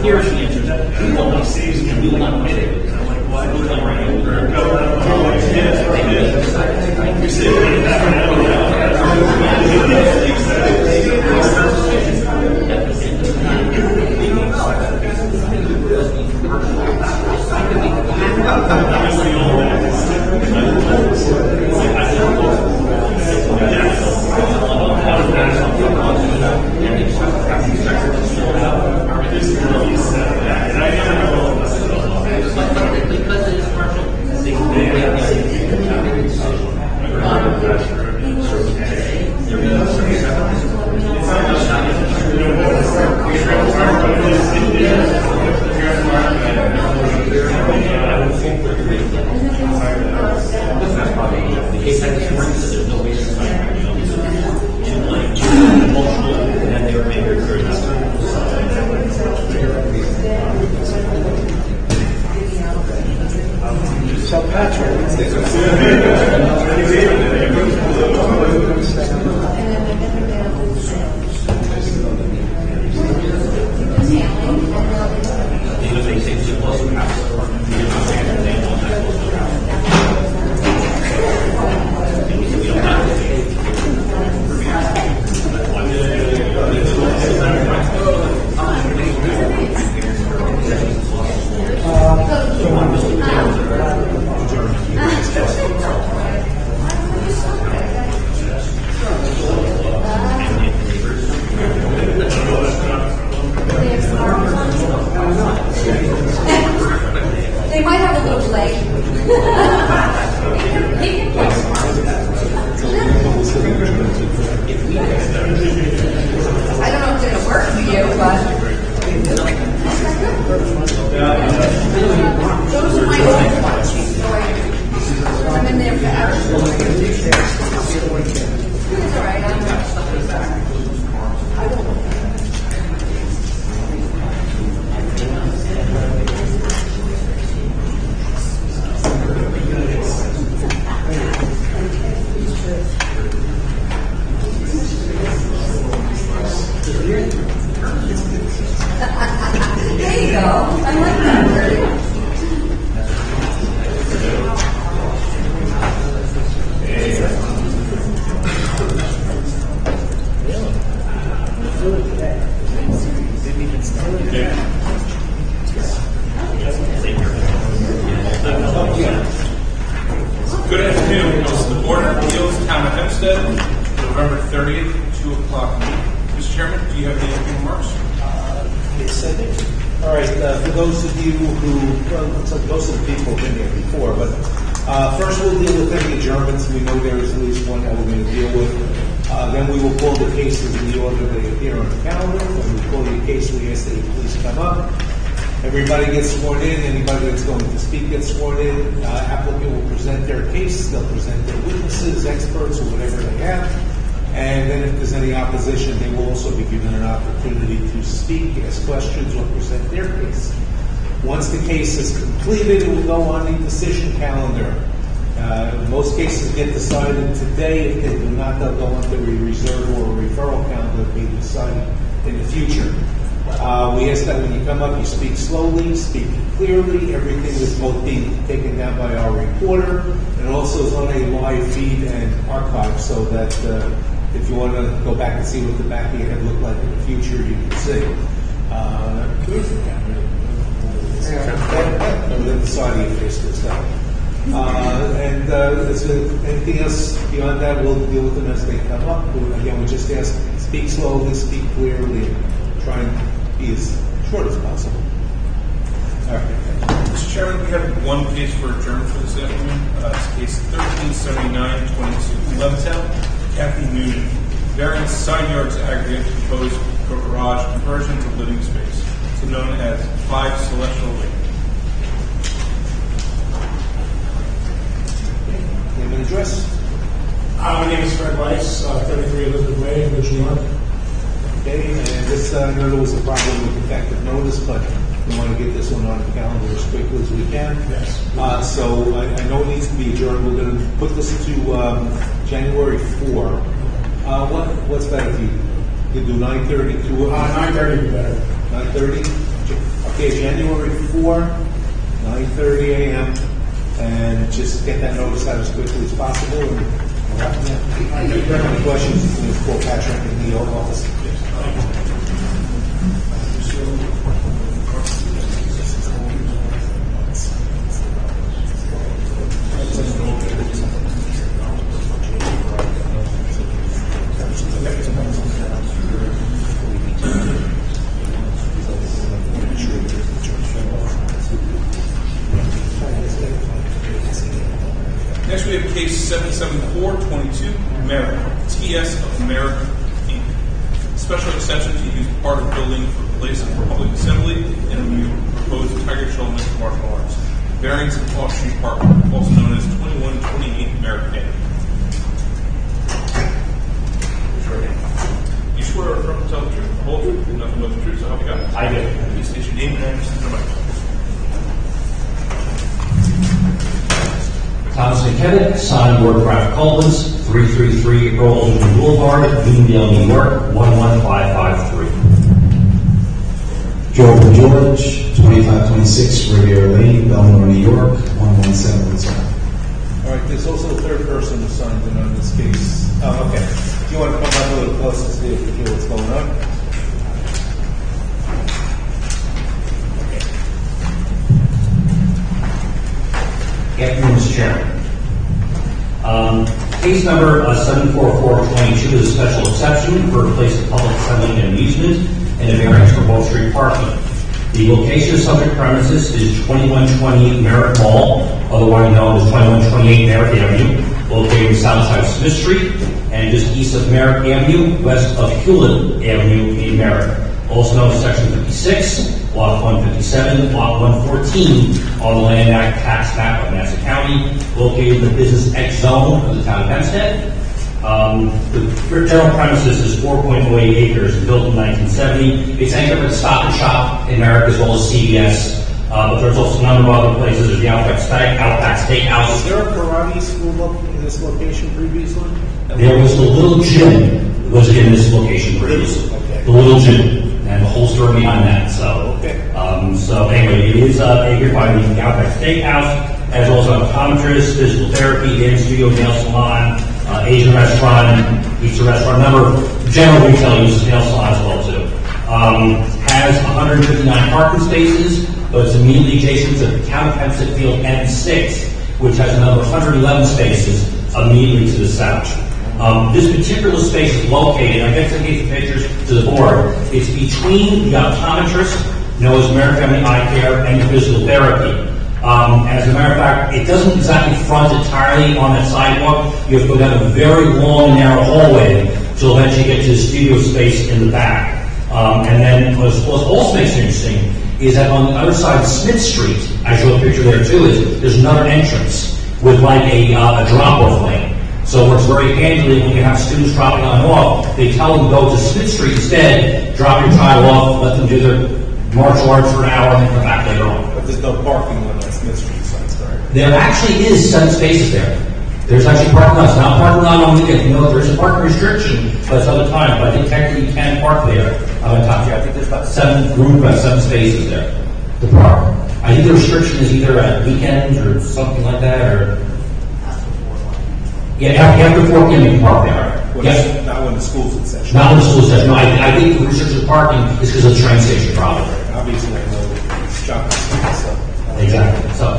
here's the answer. We will not save and we will not pay it. I'm like, why? We will right over. Good afternoon. This is the Board of Appeals, Town of Hempstead, November 30th, 2 o'clock. Mr. Chairman, do you have any opening remarks? Yes, I do. All right, for those of you who, looks like most of the people have been here before, but first we'll deal with any adjournments. We know there is at least one that we're going to deal with. Then we will call the cases in the order they appear on the calendar. When we call your case, we ask that you please come up. Everybody gets sworn in. Anybody that's going to speak gets sworn in. Applicant will present their case. They'll present their witnesses, experts, or whatever they have. And then if there's any opposition, they will also be given an opportunity to speak, ask questions, or present their case. Once the case is completed, it will go on the decision calendar. Most cases get decided today. If they do not, they'll go onto a reserve or a referral calendar to be decided in the future. We ask that when you come up, you speak slowly, speak clearly. Everything is both being taken down by our reporter and also is on a live feed and archive so that if you want to go back and see what the back of your head looked like in the future, you can see. Here's the camera. And then the side of your face goes down. Is there anything else beyond that? We'll deal with them as they come up. Again, we just ask, speak slowly, speak clearly, and try and be as short as possible. All right. Mr. Chairman, we have one case for adjournment for this afternoon. It's case 1379-22 Levittown, Kathy Noonan. Variance side yards aggregate proposed garage conversion to living space, so known as 5 Celestial Lake. Name and address? My name is Fred Weiss, 33 Elizabeth Way, New York. Okay, and this, I know there was a problem with effective notice, but we want to get this one on the calendar as quickly as we can. Yes. So I know it needs to be adjourned. We're going to put this to January 4. What's better if you could do 9:30 to 9:30 would be better. 9:30 9:30? Okay, January 4, 9:30 a.m. And just get that notice out as quickly as possible. And if you have any questions, you can call Patrick in the old office. Next, we have case 77422, Merrick, TS of Merrick, Inc. Special exception to use part of building for place for public assembly and a new proposed Tiger Children's martial arts. Variance of off-street parking, also known as 2128 Merrick Avenue. You swear or affirm to tell the truth, the whole truth, and nothing but the truth, so help you God? I do. Please state your name and address to the microphone. Thomas McKenna, signed Wardcraft Culvins, 333 Earl Olden Boulevard, Uniondale, New York, 11553. Jordan George, 2526 Riviera Lane, Belmore, New York, 11717. All right, there's also a third person who signed in on this case. Oh, okay. Do you want to come up a little closer so you can hear what's going on? Afternoon, Mr. Chairman. Case number 74422 is a special exception for a place of public assembly and amusement and a variance for Wall Street parking. The location of subject premises is 2128 Merrick Mall, otherwise known as 2128 Merrick Avenue, located in south side of Smith Street and just east of Merrick Avenue, west of Hewlett Avenue in Merrick. Also known as Section 56, Block 157, Block 114 on the Land Act tax map of Nassau County, located in the Business X zone of the town of Hempstead. The general premises is 4.08 acres, built in 1970. It's anchored with a Stop and Shop in Merrick as well as CVS. But there's also a number of other places. There's the Outback Steakhouse. Is there a karate school in this location previously? There was the little gym was in this location previously. Okay. The little gym. And the whole story behind that. So, so anyway, it is anchored by the Outback Steakhouse, as well as an optometrist, physical therapy, dance studio, nail salon, Asian restaurant, pizza restaurant, a number of general retail uses, nail salon as well too. Has 159 parking spaces, but it's immediately adjacent to the town of Hempstead Field N6, which has another 111 spaces immediately to the south. This particular space is located, I guess I gave the pictures to the board, it's between the optometrist, known as Merrick Avenue Eye Care, and the physical therapy. As a matter of fact, it doesn't exactly front entirely on that sidewalk. You have to go down a very long, narrow hallway to eventually get to the studio space in the back. And then what also makes it interesting is that on the other side of Smith Street, I show a picture there too, is there's another entrance with like a drop-off lane. So it works very handily when you have students dropping on and off. They tell them to go to Smith Street instead, drop your child off, let them do their martial arts for an hour, and then come back later on. But there's no parking on that Smith Street side, correct? There actually is 7 spaces there. There's actually parking lots, not parking lot on the weekend. You know, there's a parking restriction, but it's other time. But I think technically you can park there on top. I think there's about 7 spaces there to park. I think the restriction is either at weekends or something like that, or after 4 p.m. you can park there. Yes. Not when the school's in session. Not when the school's in session. No, I think the restriction of parking is because of the train station problem. Obviously, I know it's shopping. Exactly. So,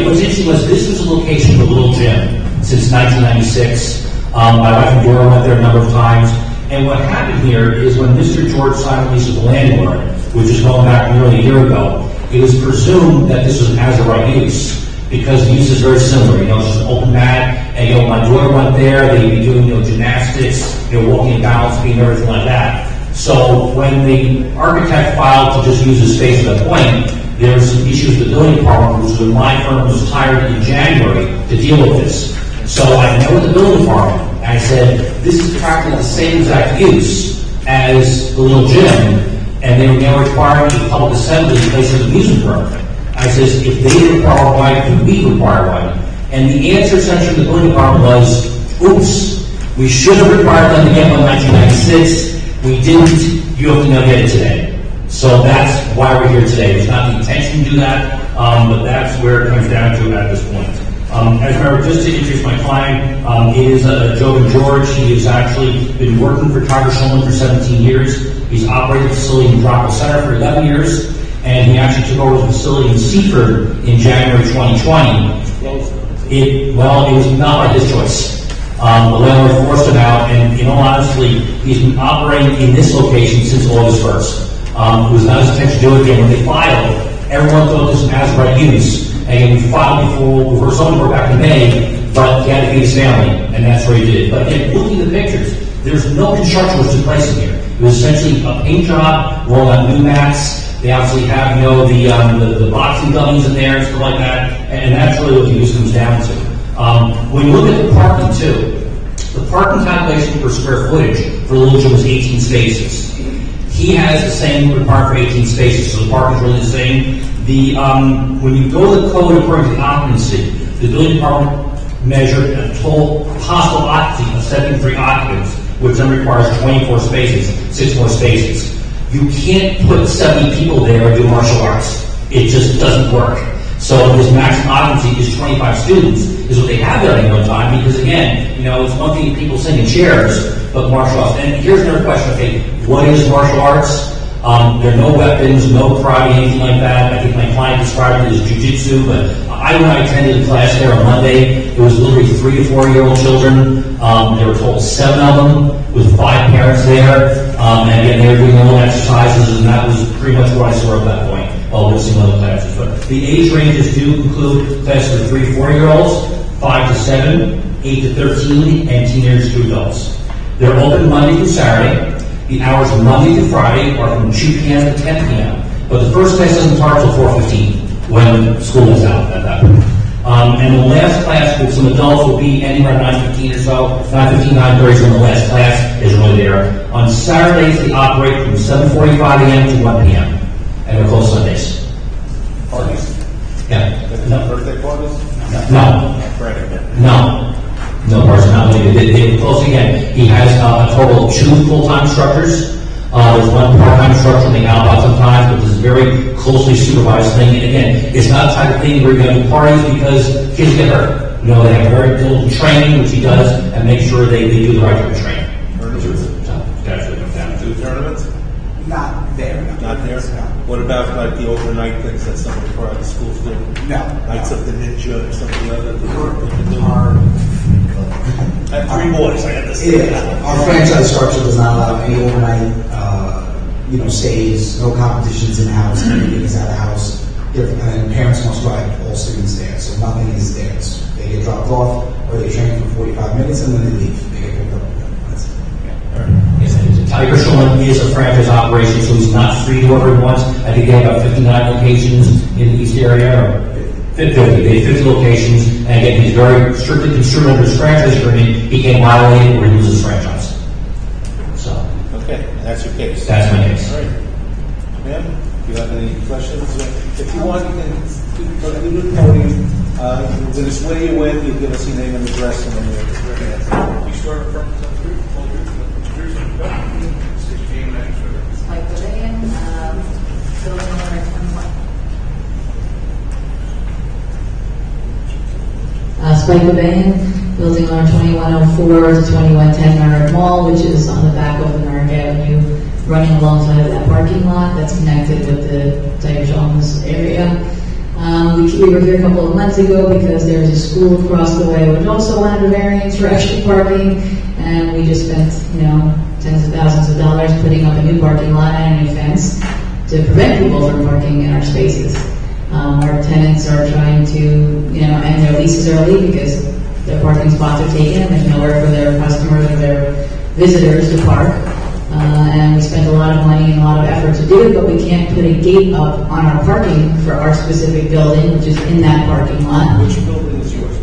what's interesting was this was a location of a little gym since 1996. My wife and Dora went there a number of times. And what happened here is when Mr. George signed a lease with the landlord, which was going back nearly a year ago, it was presumed that this was an as-of-right use because the use is very similar. You know, it's just an open mat, and my daughter went there. They'd be doing gymnastics, walking and balancing and everything like that. So when the architect filed to just use the space at that point, there were some issues with the building department, which my firm was hired in January to deal with this. So I met with the building department, and I said, this is practically the same exact use as the little gym, and they were now requiring a public assembly in place of the amusement park. I says, if they require one, then we require one. And the answer essentially from the building department was, oops, we should have required them to get one in 1996. We didn't. You have to now get it today. So So that's why we're here today. It's not the intention to do that, but that's where it comes down to at this point. As a matter of, just to introduce my client, it is Joe George. He has actually been working for Tiger Shulman for 17 years. He's operated the facility in Brockwell Center for 11 years, and he actually took over the facility in Seaford in January 2020. It was not by his choice. The landlord forced him out, and in all honesty, he's been operating in this location since August 1st. It was not his intention to do it again. When they filed, everyone thought this was an as-right use. And we filed before someone were back in May, but he had to feed his family, and that's what he did. But again, looking at the pictures, there's no construction which took place in here. It was essentially a paint job, rolling out new mats. They obviously have, the boxing dummies in there and stuff like that, and that's really what the use comes down to. When you look at the parking too, the parking calculation per square footage for Lucha was 18 spaces. He has the same requirement for 18 spaces, so the parking is really the same. When you go to the code according to occupancy, the building department measured a total possible occupancy of 73 occupants, which then requires 24 spaces, 6 more spaces. You can't put 70 people there and do martial arts. It just doesn't work. So his maximum occupancy is 25 students, is what they have there at any one time, because again, it's one thing people sitting in chairs, but martial arts. And here's another question, okay, what is martial arts? There are no weapons, no karate, anything like that. I think my client described it as jiu-jitsu, but when I attended the class there on Monday, it was literally 3 to 4-year-old children. There were total 7 of them with 5 parents there. And again, they were doing their own exercises, and that was pretty much what I saw at that point, while witnessing other classes. But the age ranges do include classes for 3 to 4-year-olds, 5 to 7, 8 to 13, and teenagers to adults. They're open Monday through Saturday. The hours Monday through Friday are from 2 p.m. to 10 p.m. But the first class doesn't start until 4:15 when school is out at that point. And the last class with some adults will be anywhere around 9:15 or so. 9:15, 9:30 is when the last class is really there. On Saturdays, they operate from 7:45 a.m. to 1 p.m. And they're closed Sundays. Parties? Yeah. No. Birthday parties? No. No. No person, not really. They close again. He has a total of 2 full-time instructors. There's 1 part-time instructor, they help out sometimes, but this is a very closely supervised thing. And again, it's not the type of thing where you're going to do parties because kids get hurt. They have very diligent training, which he does, and make sure they do the right type of training. That's what it comes down to. Tournaments? Not there. Not there? No. What about like the overnight things that some of the private schools do? No. Nights of the Ninja or something like that? I have 3 boys, I got this. Yeah, our franchise structure does not allow any overnight, stays, no competitions in house, everything is out of house. And parents must drive all students there, so nothing is there. They get dropped off, or they train for 45 minutes, and then they leave. They get picked up. That's it. Yes, Tiger Shulman is a franchise operation, so he's not free to order at once. I think they have about 59 locations in the East area, or 50. They have 50 locations, and again, he's very strictly construed under his franchise agreement. He can't violate or use his franchise. So, Okay, and that's your case. that's my case. All right. Ma'am, do you have any questions? If you want, you can go to the podium. We're going to swear you in. You give us your name and address, and then we're going to answer. You swear from the truth, full truth, and the truth, 16, 9, Spike Pavilion, building number 21. Spike Pavilion, building number 2104 to 2110 Merrick Mall, which is on the back of the Merrick Avenue, running alongside of that parking lot that's connected with the Tiger Shulman's area. We were here a couple of months ago because there's a school across the way which also wanted a variance for extra parking, and we just spent, tens of thousands of dollars putting up a new parking lot and a new fence to prevent people from parking in our spaces. Our tenants are trying to, end their leases early because their parking spots are taken and there's nowhere for their customers or their visitors to park. And we spent a lot of money and a lot of effort to do it, but we can't put a gate up on our parking for our specific building, which is in that parking lot. Which building is yours?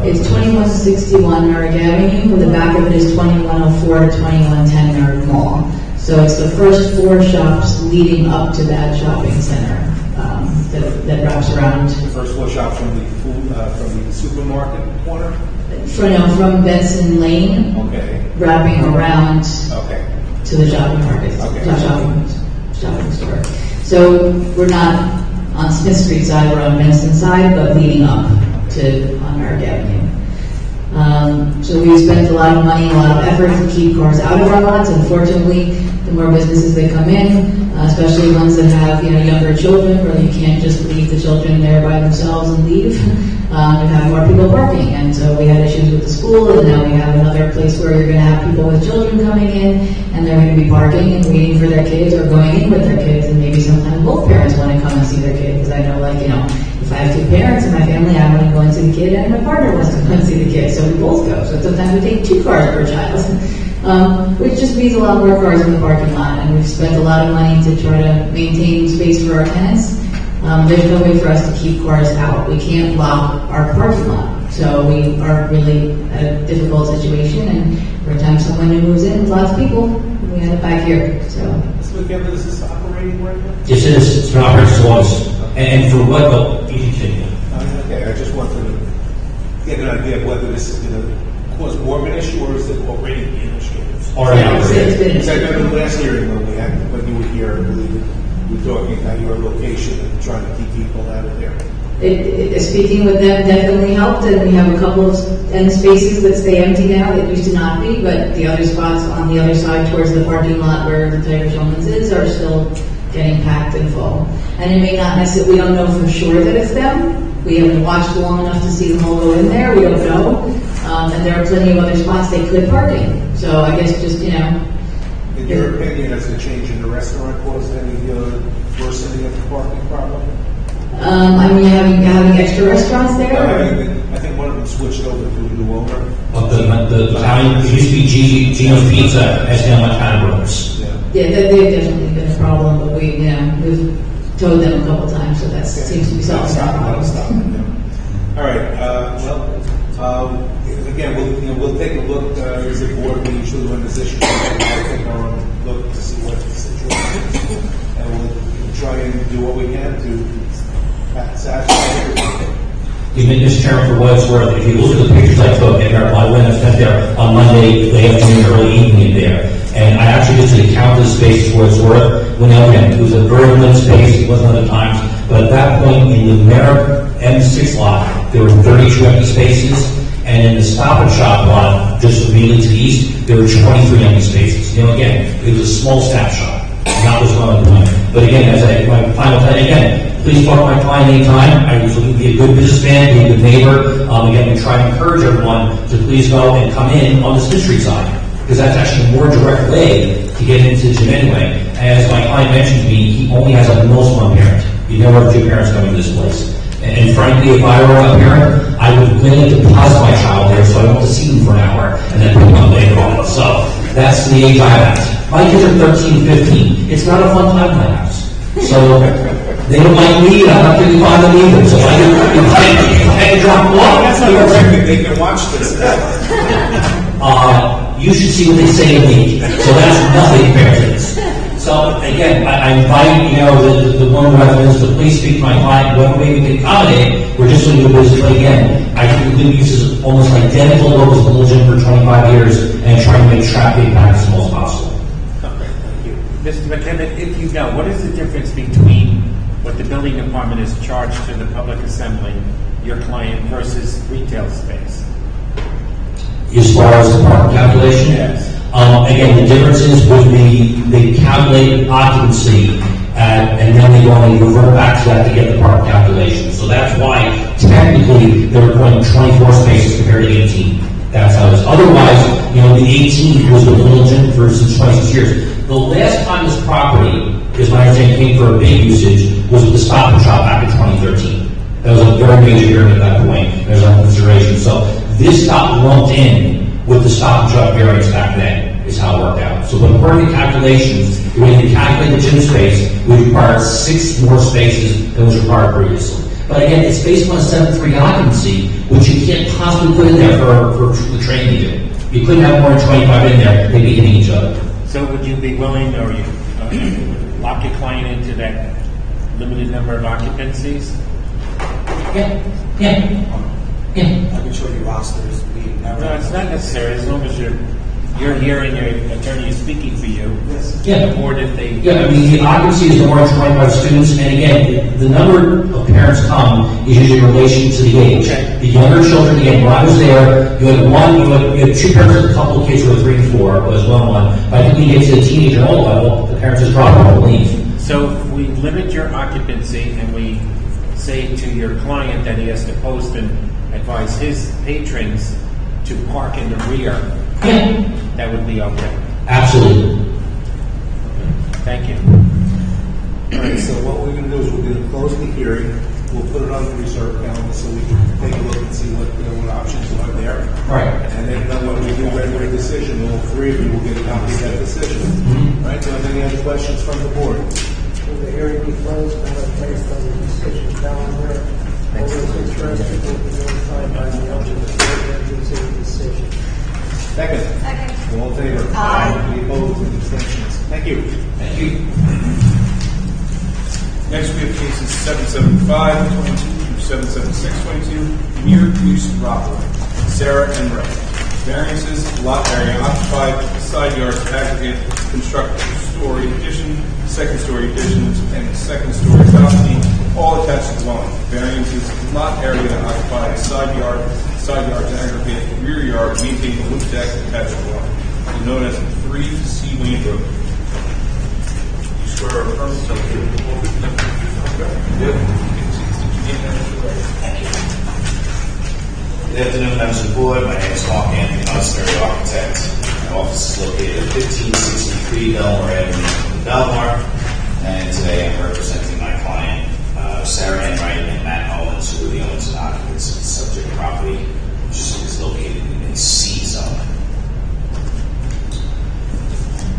It's 2161 Merrick Avenue, and the back of it is 2104 to 2110 Merrick Mall. So it's the first 4 shops leading up to that shopping center that wraps around. The first 4 shops from the supermarket corner? From Benson Lane, Okay. wrapping around Okay. to the shopping market, Okay. shopping store. So we're not on Smith Street side, we're on Madison side, but leading up to on Merrick Avenue. So we spent a lot of money, a lot of effort to keep cars out of our lots. Unfortunately, the more businesses that come in, especially ones that have younger children, where you can't just leave the children there by themselves and leave. You have more people parking, and so we had issues with the school, and now we have another place where you're going to have people with children coming in, and they're going to be parking and waiting for their kids or going in with their kids, and maybe sometimes both parents want to come and see their kid, because I know, if I have two parents in my family, I want to go and see the kid, and my partner wants to go and see the kid, so we both go. So sometimes we take 2 cars per child, which just means a lot more cars in the parking lot, and we've spent a lot of money to try to maintain space for our tenants. There's no way for us to keep cars out. We can't lock our parking lot. So we are really at a difficult situation, and every time someone new moves in with lots of people, we end up back here. So Mr. McKenna, is this operating right now? Yes, it is. It's been operating since August. And for what, you continue. Okay, I just wanted to get an idea of whether this is going to cause more of an issue, or is it already an issue? Already it's operating. been- Because I remember the last hearing when you were here, I believe, we were talking about your location and trying to keep people out of there. Speaking with them definitely helped, and we have a couple of end spaces that stay empty now that used to not be, but the other spots on the other side towards the parking lot where the Tiger Showman's is are still getting packed and full. And it may not necessarily, we don't know for sure that it's them. We haven't watched long enough to see them all go in there. We don't know. And there are plenty of other spots they could park in. So I guess just, In your opinion, has the change in the restaurant caused any worsening of the parking problem? having extra restaurants there. I think one of them switched over to a new owner. But the Italian, it used to be Gino's Pizza, as now Montana Brothers. Yeah, they've definitely been a problem, but we've told them a couple times, so that seems to be solving that problem. All right. Again, we'll take a look as a board. We usually when this issue, we'll take our own look to see what the situation is, and we'll try and do what we can to satisfy everybody. Mr. Chairman, for what it's worth, if you look at the pictures I took, and I went and spent there on Monday, late afternoon, early evening there, and I actually just did count the space for what it's worth. When it was a very limited space, it wasn't other times, but at that point in the Merrick M6 lot, there were 32 empty spaces, and in the Stop and Shop lot, just immediately to the east, there were 23 empty spaces. Again, it was a small snapshot, not was one of the point. But again, my final time, again, please talk to my client anytime. I was looking to be a good businessman, be a good neighbor. Again, we try to encourage everyone to please go and come in on the Smith Street side, because that's actually a more direct way to get into the gym anyway. As my client mentioned to me, he only has at most one parent. You never have 2 parents coming to this place. And frankly, if I were a parent, I would gladly deposit my child there so I don't have to see them for an hour and then put them on later on. So that's the age I'm at. My kids are 13, 15. It's not a fun time in my house. So they don't like me, and I'm not going to find them either. So I can drop them off. That's not a record. They can watch this. You should see what they say to me. So that's nothing compared to this. So again, I invite, the one residents to please speak to my client, whatever way we can accommodate. We're just looking to business, but again, I think the good use is almost identical to what was the little gym for 25 years and trying to make traffic impact as small as possible. Okay, thank you. Mr. McKenna, if you know, what is the difference between what the building department is charged to the public assembly, your client, versus retail space? As far as the parking calculation? Yes. Again, the difference is with they calculate occupancy and then they go and revert back to that to get the park calculation. So that's why technically they're requiring 24 spaces compared to 18. That's how it is. Otherwise, the 18 was with Little Gym for since 26 years. The last time this property, because my understanding came for a big usage, was with the Stop and Shop back in 2013. That was a very major hearing at that point. There's no consideration. So this got lumped in with the Stop and Shop variance back then, is how it worked out. So when according to calculations, the way they calculate the gym space, we required 6 more spaces than was required previously. But again, it's based on a 7.3 occupancy, which you can't possibly put in there for the training unit. You couldn't have more than 25 in there, they'd be hitting each other. So would you be willing, or you lock your client into that limited number of occupancies? Yeah. I can show you rosters. We never. No, it's not necessary, as long as you're you're hearing your attorney is speaking for you. Yes. Yeah. The board, if they. Yeah, I mean, the occupancy is more than 25 students, and again, the number of parents come is usually in relation to the age. Okay. The younger children, again, when I was there, you had two parents with a couple of kids who were 3 and 4, was one. But I think when you get to the teenager and older level, the parents just drop off and leave. So if we limit your occupancy and we say to your client that he has to post and advise his patrons to park in the rear, Yeah, that would be okay. absolutely. Thank you. All right, so what we're gonna do is we're gonna close the hearing, we'll put it on the reserve calendar so we can take a look and see what options are there. Right. And then when we do render a decision, all three of you will get a copy of that decision. All right, do you have any other questions from the board? Will the hearing be closed and placed on the decision calendar? All those interested will be notified by the elder before the decision. Second. All in favor? Aye. Any opposed, any abstentions? Thank you. Thank you. Next, we have cases 775-22 through 776-22, Mere Use Rockaway, Sarah and Ray. Variances, lot area occupied, side yard aggregate, construct two-story addition, second-story additions, and second-story balcony, all attached to dwelling. Variances, lot area occupied, side yard aggregate, rear yard, maintain the roof deck attached to dwelling. Is known as 3 C Wayne Road. You swear or affirm to tell the truth, the whole truth, nothing but the truth, you do? Good afternoon, members of the board. My name is Mark Anthony, Monastery Architect. My office is located at 1563 Belmore Avenue in Belmore. And today I'm representing my client, Sarah Ann Wright and Matt Owens, who are the owners and occupants of the subject property, which is located in a C zone.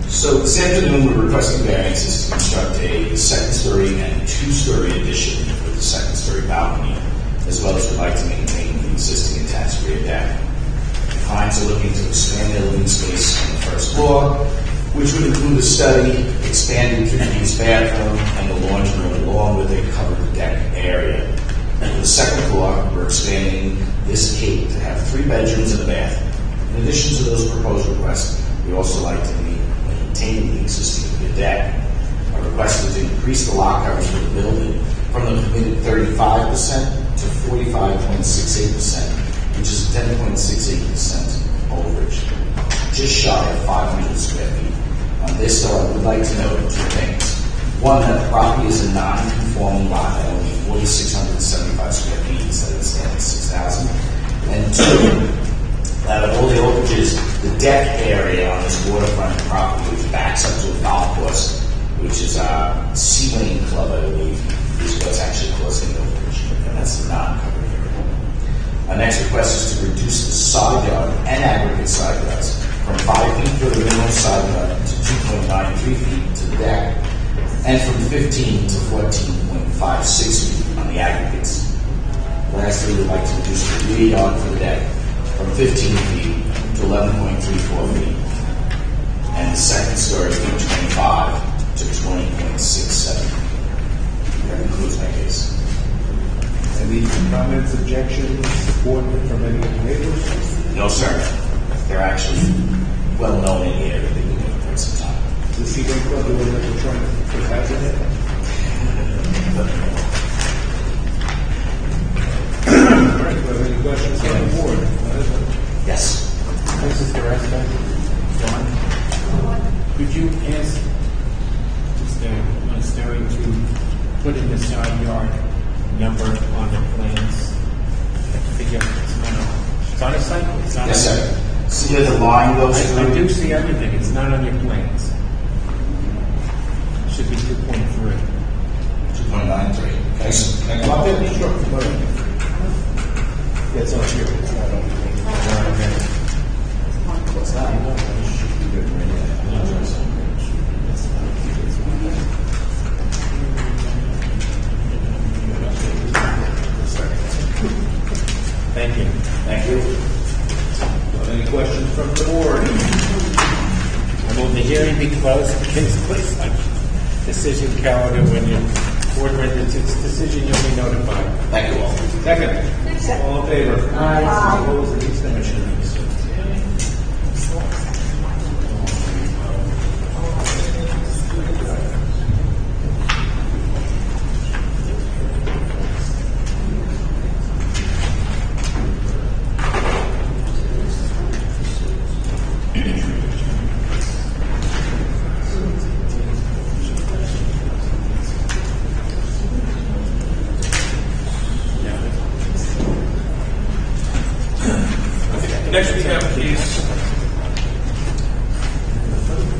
So this afternoon we're requesting variances to construct a second-story and two-story addition with a second-story balcony, as well as we'd like to maintain the existing attached rear deck. The clients are looking to expand their living space on the first floor, which would include a study, expanded 3-piece bathroom, and the laundry room, along with a covered deck area. For the second floor, we're expanding this cape to have 3 bedrooms and a bath. In addition to those proposed requests, we'd also like to maintain the existing rear deck. Our request is to increase the lot coverage for the building from the permitted 35% to 45.68%, which is 10.68% overage, just shy of 500 square feet. On this, though, I would like to note 2 things. One, that the property is a non-conforming lot at only 4,675 square feet instead of the standard 6,000. And 2, out of all the overages, the deck area on this waterfront property, which backs up to a golf course, which is a Sea Lane Club, I believe, is what's actually causing the overage. And that's the non-covered area. Our next request is to reduce the side yard and aggregate side yards from 5 feet for the minimum side yard to 2.93 feet to the deck, and from 15 to 14.56 feet on the aggregates. Lastly, we'd like to reduce the rear yard for the deck from 15 feet to 11.34 feet, and the second story from 25 to 20.67. That concludes my case. Any comments, objections, support from any of the neighbors? No, sir. They're actually well known in the area. They've been there for some time. Does the Seaway Club do what they're trying to put hazard in? All right, do you have any questions from the board? Yes. This is the rest of it. John, could you ask Mr. Monastery to put in the side yard number on the plans? It's on a site? It's not Yes, on- sir. See where the line goes I through? do see everything. It's not on your plans. It should be 2.3. 2.93. Okay, so can I come up there? Sure. That's on here. It's not on here. What's that? Thank you. Thank you. Any questions from the board? I move the hearing be closed. Please place on decision calendar when your board renders its decision, you'll be notified. Thank you all. Second. All in favor? Aye. Opposed, any abstentions? Next, we have case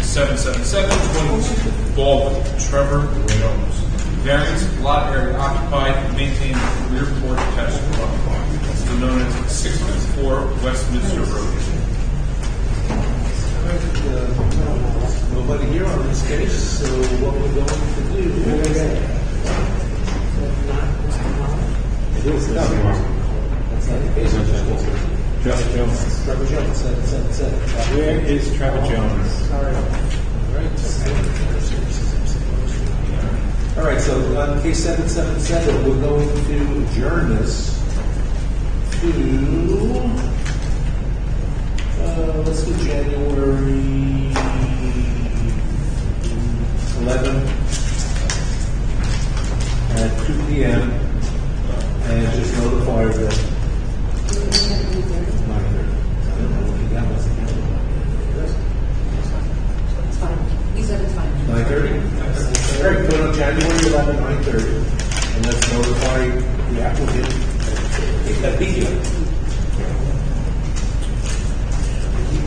777-22 Baldwin, Trevor Jones. Variance, lot area occupied, maintained rear porch attached to the property. It's known as 604 Westminster Road. Nobody here on this case, so what we're going to do. It is not. That's not the case. Trevor Jones. Trevor Jones, 777. Where is Trevor Jones? All right, so on case 777, we're going to adjourn this to, let's do January 11 at 2 p.m. and just notify the 9:30. I don't know what you got. What's the calendar? It's fine. He said it's fine. 9:30? All right, put it on January 11, 9:30, and let's notify the applicant that be here.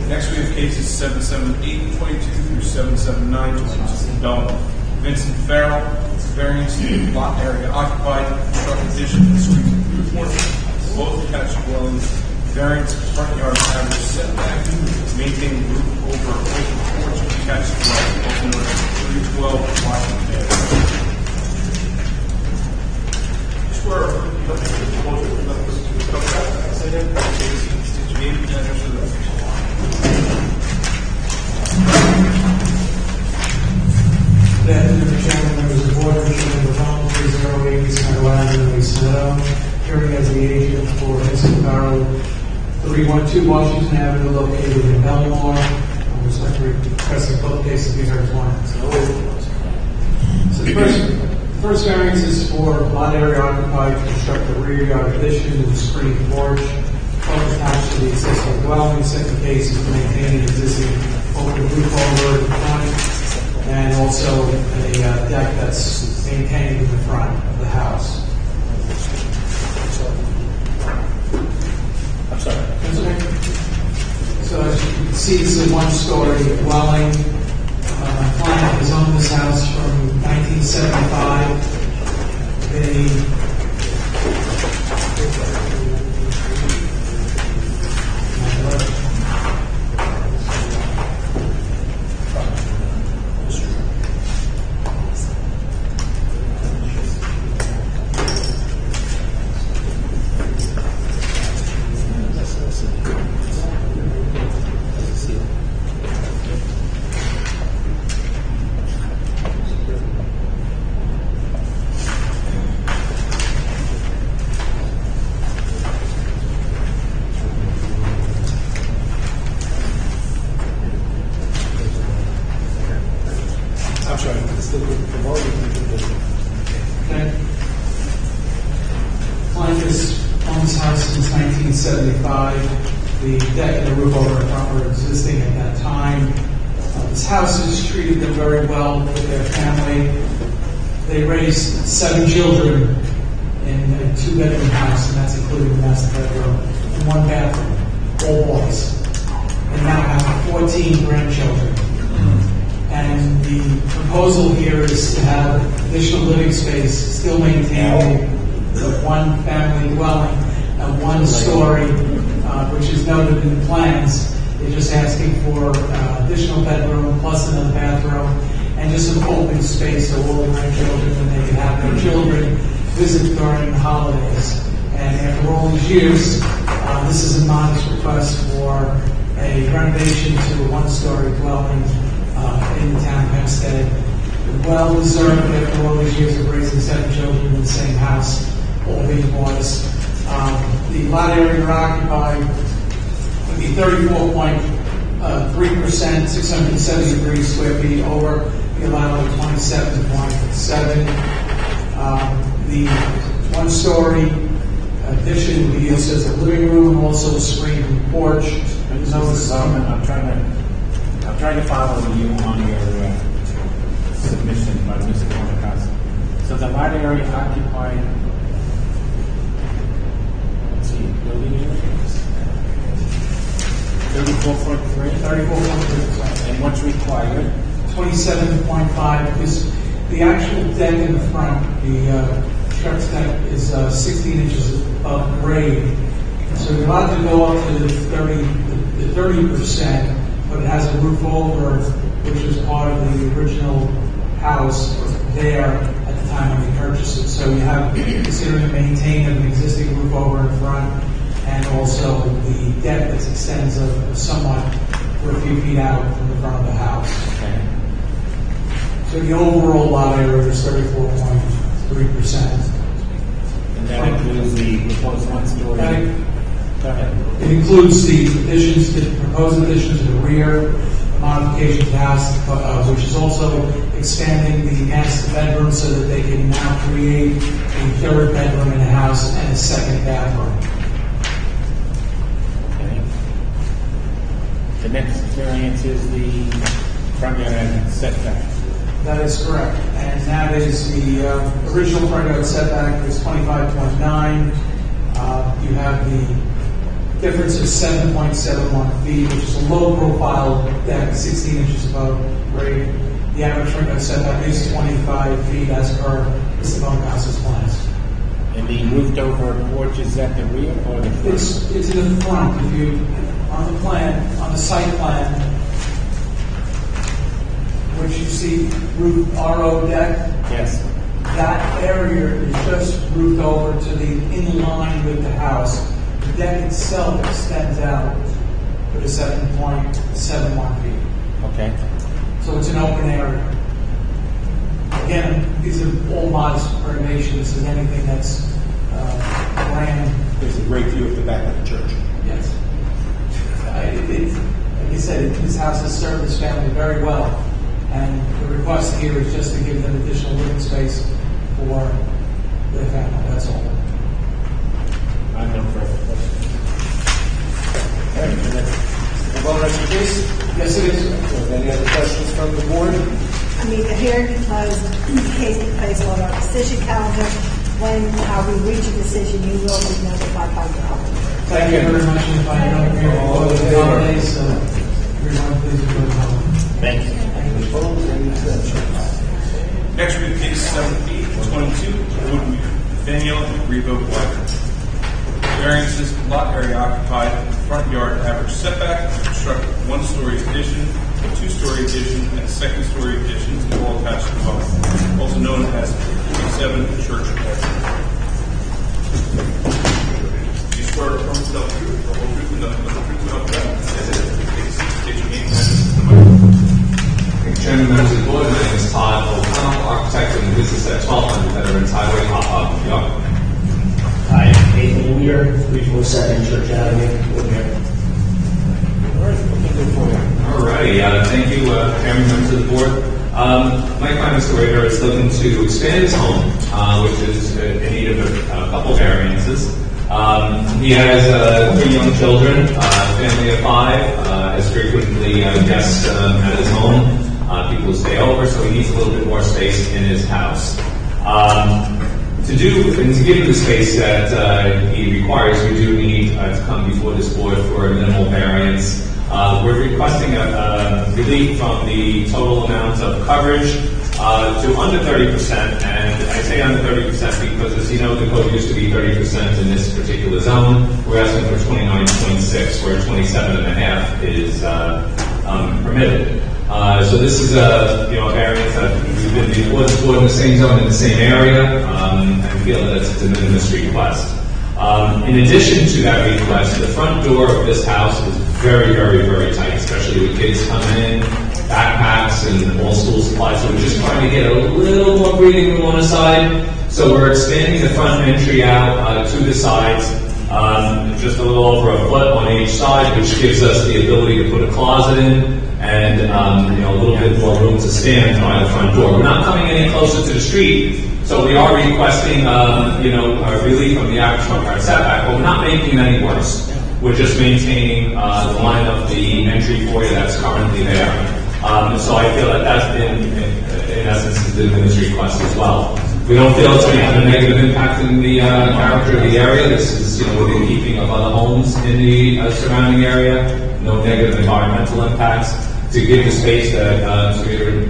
Next, we have cases 778-22 through 779-22 Belmont. Vincent Farrell, variance, lot area occupied, truck addition, and street roof porch, both attached dwellings, variance, front yard average setback, maintain roof over open porch, attached dwelling, also known as 312 Washington Avenue. Swear, Good afternoon, Mr. Chairman, members of the board, Mr. Tom, 308 East Meadow Avenue, East Meadow. Hearing as the agent for Hempstead Barrel, 312 Washington Avenue, located in Belmore. I'm respectfully requesting both cases be heard as one. So the first variance is for lot area occupied to construct a rear yard addition with a screened porch, both attached to the existing dwelling. Second case is to maintain an existing open roof over the front, and also a deck that's maintained in the front of the house. I'm sorry. That's okay. So as you can see, it's a one-story dwelling. My client has owned this house from 1975. I'm sorry, it's still good for more. Okay. Client has owned this house since 1975. The deck and the roof over the front were existing at that time. This house has treated them very well with their family. They raised 7 children in a 2-bedroom house, and that's including the master bedroom and 1 bathroom, all boys. They now have 14 grandchildren. And the proposal here is to have additional living space, still maintaining the 1 family dwelling, a 1-story, which is noted in the plans. They're just asking for additional bedroom plus another bathroom and just some open space so all the grandchildren and they can have their children visit during the holidays. And after all these years, this is a modest request for a renovation to a 1-story dwelling in the town of Hempstead. Well deserved after all these years of raising 7 children in the same house, all being boys. The lot area occupied would be 34.3%, 673 square feet over the allowed 27.7. The 1-story addition would be used as a living room and also a screened porch. I'm trying to follow you on your submission by Mr. Monacosta. So the lot area occupied, let's see, building units? 34.3? 34.3%. And what's required? 27.5, because the actual deck in the front, the stretch deck is 16 inches above grade. So you're allowed to go up to the 30%, but it has a roof over, which was part of the original house there at the time when they purchased it. So you have, considering the maintaining of an existing roof over in front, and also the deck that extends somewhat for a few feet out from the front of the house. Okay. So the overall lot area is 34.3%. And that includes the proposed one-story. Go ahead. It includes the additions, the proposed additions to the rear, modification to the house, which is also expanding the master bedroom so that they can now create a third bedroom in the house and a second bathroom. Okay. The next variance is the front yard setback. That is correct. And that is the original front yard setback is 25.9. You have the difference of 7.71 feet, which is a low profile deck, 16 inches above grade. The average front yard setback is 25 feet as per Mr. Bonhouse's plans. And the roofed over porch, is that the rear or the front? It's in the front. If you, on the plan, on the site plan, which you see roof RO deck, Yes. that area is just roofed over to the in line with the house. The deck itself extends out with a 7.71 feet. Okay. So it's an open area. Again, these are all modest renovations. This is anything that's grand. There's a great view of the back of the church. Yes. Like I said, this house has served this family very well. And the request here is just to give them additional living space for their family. That's all. I have no further questions. Okay, and that's the vote on your case. Yes, it is. Any other questions from the board? I mean, the hearing because the case be placed on our decision calendar. When we reach a decision, you will be notified by the public. Thank you very much. And if I don't agree with all the holidays, everyone please enjoy the holidays. Thank you. Any opposed, any abstentions? Next we have case 7-8-22, Woodward Nathaniel and Grebo Wyman. Variances, lot area occupied, front yard average setback, construct one-story addition, a two-story addition, and second-story additions, all attached to the home, also known as 47 Church Avenue. Do you swear to affirm to tell the truth, the whole truth, and nothing but the truth without guidance? State your name and address to the microphone. Chairman, members of the board, my name is Todd O'Connell, architect and business at 1200 Veterans Highway, Hop, New York. Hi, Nathan Weir, 347 Church Avenue, Woodmere. All righty, thank you, Chairman, members of the board. My client, Mr. Rader, is looking to expand his home, which is in need of a couple variances. He has 3 young children, family of 5, has frequently guests at his home. People stay over, so he needs a little bit more space in his house. To give him the space that he requires, we do need to come before this board for a minimal variance. We're requesting a relief from the total amount of coverage to under 30%, and I say under 30% because, as you know, the code used to be 30% in this particular zone. We're asking for 29.6, where 27.5 is permitted. So this is a variance that we've been before this board in the same zone in the same area, and feel that it's a de minimis request. In addition to that request, the front door of this house is very, very, very tight, especially with kids coming in, backpacks, and all school supplies. So we're just trying to get a little more breathing room on the side. So we're expanding the front entry out to the sides, just a little over a foot on each side, which gives us the ability to put a closet in and a little bit more room to stand by the front door. We're not coming any closer to the street, so we are requesting a relief from the average front yard setback, but we're not making it any worse. We're just maintaining the line of the entry foyer that's currently there. So I feel that that's in essence the minimis request as well. We don't feel it's going to have a negative impact in the character of the area. This is within keeping of other homes in the surrounding area. no negative environmental impacts. To give the space that Sweeter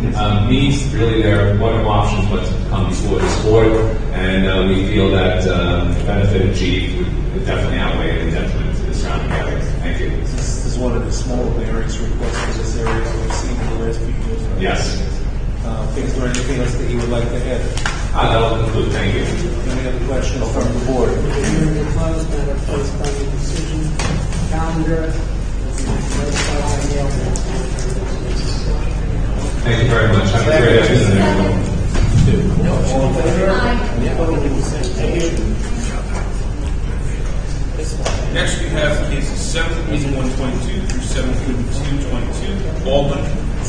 needs, really there are one of options but to come before this board, and we feel that the benefit achieved would definitely outweigh the detriment to the surrounding areas. Thank you. This is one of the small variance requests for this area that we've seen in the last few years. Right? Yes. Is there anything else that you would like to add? That'll conclude. Thank you. Any other questions from the board? Hearing is closed, matter placed on the decision calendar. Notified by mail. Thank you very much. Have a great afternoon, everyone. All in favor? Aye. Opposed? Thank you. Next, we have cases 17-122 through 17-222. Baldwin,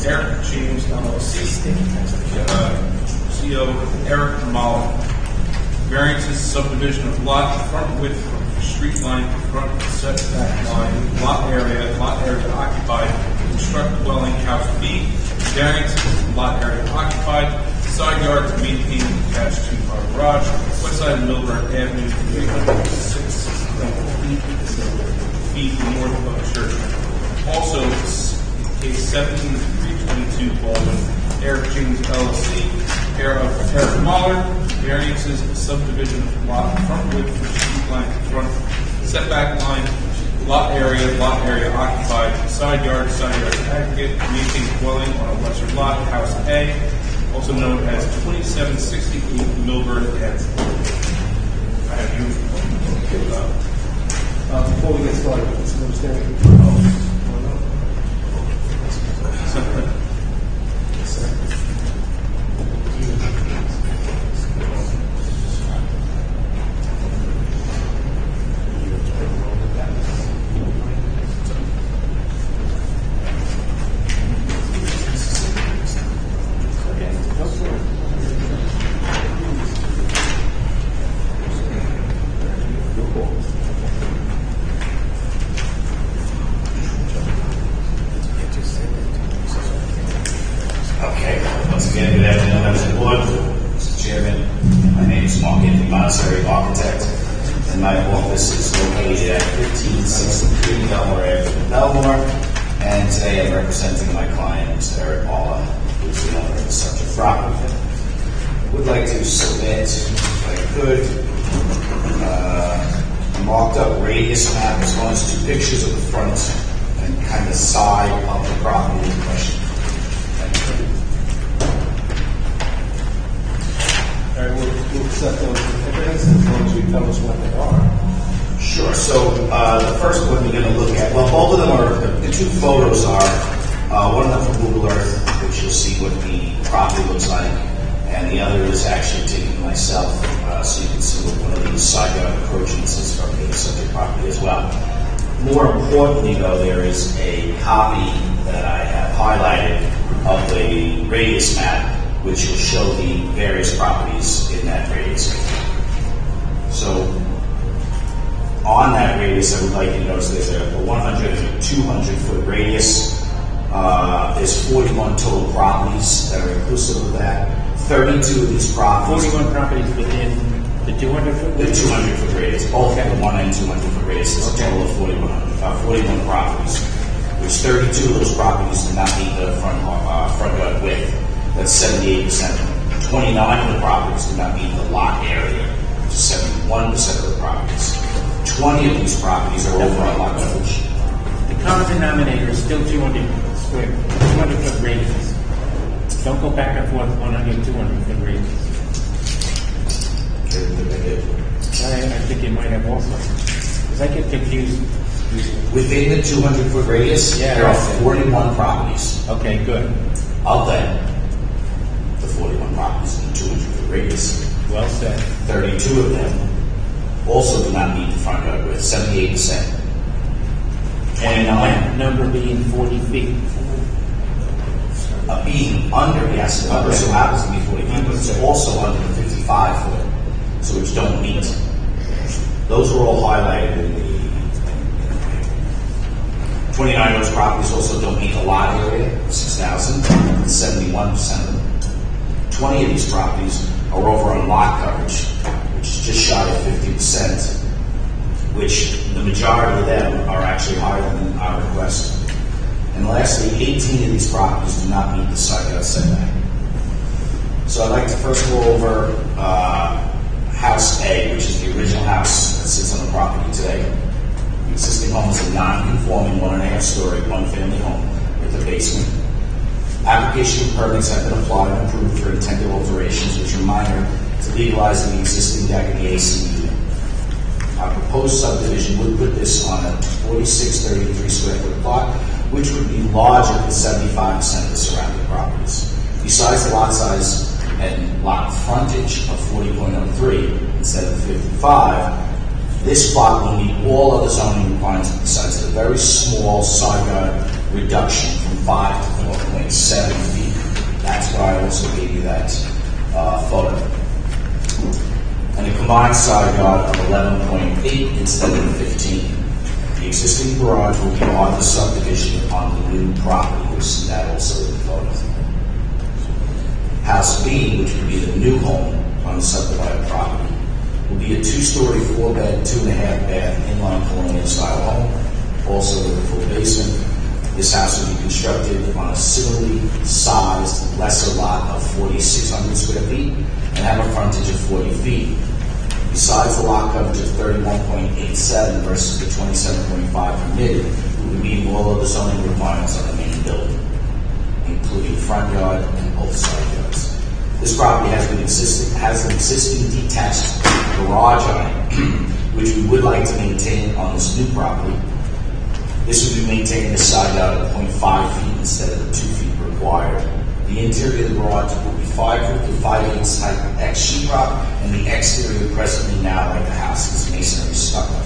Eric James LLC, CO Eric Mahler. Variances subdivision of lot front width from street line to front setback line, lot area occupied, construct dwelling house B. Variances lot area occupied, side yard to maintain attached two-car garage, west side of Milburn Avenue, 306 feet north of Church. Also, case 17-322 Baldwin, Eric James LLC, Eric Mahler, variances subdivision of lot front width for street line to front setback line, lot area occupied, side yard aggregate, maintain dwelling on a lesser lot, house A, also known as 2768 Milburn Avenue. I have you. Before we get started, Mr. Minister. Okay, once again, good afternoon, members of the board, Mr. Chairman. My name is Mark Anthony Monastery, architect, and my office is located at 1563 Delaware Avenue, Belmore. And today I'm representing my client, Mr. Eric Mahler, who is the owner of the subject property. I would like to submit, if I could, a marked up radius map as well as two pictures of the front and kind of side of the property in question. All right, we'll accept those evidence as long as you tell us what they are. Sure. So the first one we're going to look at, well, both of them are, the two photos are, one of them from Google Earth, which you'll see what the property looks like, and the other is actually taken myself, so you can see what one of these side yard encroachments is from the subject property as well. More importantly, though, there is a copy that I have highlighted of the radius map, which will show the various properties in that radius. So, on that radius, I would like you to notice there's a 100 and 200 foot radius. There's 41 total properties that are inclusive of that. 32 of these properties. 41 properties within the 200 foot? The 200 foot radius. Both have the 1 and 200 foot radius. It's a total of 41 properties. Which 32 of those properties do not meet the front yard width. That's 78%. 29 of the properties do not meet the lot area, which is 71% of the properties. 20 of these properties are over our lot coverage. The common denominator is still 200 foot radius. Don't go back and forth 100, 200 foot radius. I think you might have also. Because I get confused. Within the 200 foot radius, there are 41 properties. Okay, good. Of them, the 41 properties in the 200 foot radius, Well said. 32 of them also do not meet the front yard width, 78%. And that number being 40 feet. Being under, yes, under, so happens to be 40 feet, but it's also under the 55 foot, so which don't meet. Those are all highlighted in the 29 of those properties also don't meet the lot area, 6,000, 71% of them. 20 of these properties are over on lot coverage, which is just shy of 50%. which the majority of them are actually higher than our request. And lastly, 18 of these properties do not meet the side yard setback. So I'd like to first go over House A, which is the original house that sits on the property today. The existing home is a non-conforming 1.5-story, one-family home with a basement. Application permits have been applied and approved for intended alterations, which are minor, to legalize the existing deck and the AC unit. Our proposed subdivision would put this on a 4633 square foot plot, which would be larger than 75% of the surrounding properties. Besides the lot size and lot frontage of 40.03 instead of 55, this plot will meet all other zoning requirements besides a very small side yard reduction from 5 to 4.7 feet. That's why I also gave you that photo. And a combined side yard of 11.8 instead of 15. The existing garage will be on the subdivision on the new property. You'll see that also in the photo. House B, which would be the new home on the subdivided property, will be a 2-story, 4-bed, 2.5-bath, inline colonial style home, also with a full basement. This house will be constructed on a similarly sized, lesser lot of 4,600 square feet and have a frontage of 40 feet. Besides the lot coverage of 31.87 versus the 27.5 permitted, we would meet all of the zoning requirements on the main building, including front yard and both side yards. This property has an existing detached garage on it, which we would like to maintain on this new property. This would be maintaining a side yard of 0.5 feet instead of the 2 feet required. The interior of the garage will be 5 foot to 5/8 type X sheetrock, and the exterior presently now, like the house, is masonry stucco.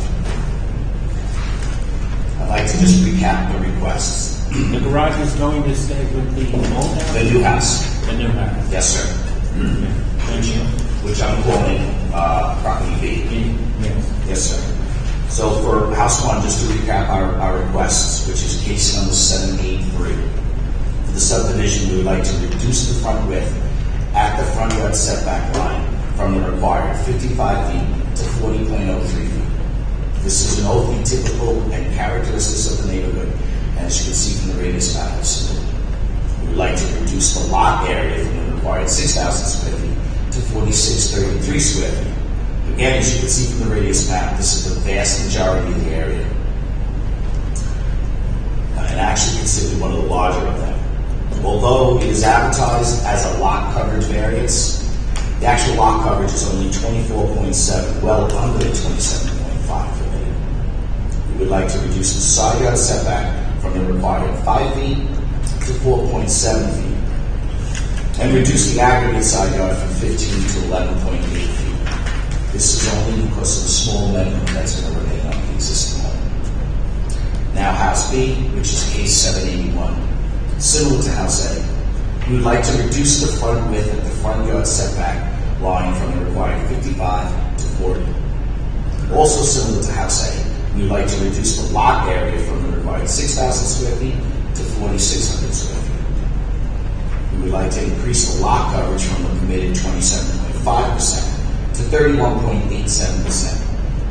I'd like to just recap the requests. The garage is going to stay with the old house? The new house. The new house. Yes, sir. Thank you. Which I'm calling property B. Yes. Yes, sir. So for house 1, just to recap our requests, which is case number 783. For the subdivision, we would like to reduce the front width at the front yard setback line from the required 55 feet to 40.03 feet. This is an OP typical and characteristics of the neighborhood, and as you can see from the radius map I submitted. We would like to reduce the lot area from the required 6,000 square feet to 4,633 square feet. Again, as you can see from the radius map, this is the vast majority of the area, and actually considered one of the larger of them. Although it is advertised as a lot coverage variance, the actual lot coverage is only 24.7, well under the 27.5 permitted. We would like to reduce the side yard setback from the required 5 feet to 4.7 feet, and reduce the aggregate side yard from 15 to 11.8 feet. This is only because of the small amendment that's going to remain on the existing home. Now, House B, which is case 781. Similar to House A, we would like to reduce the front width at the front yard setback line from the required 55 to 40. Also similar to House A, we would like to reduce the lot area from the required 6,000 square feet to 4,600 square feet. We would like to increase the lot coverage from the permitted 27.5% to 31.87%.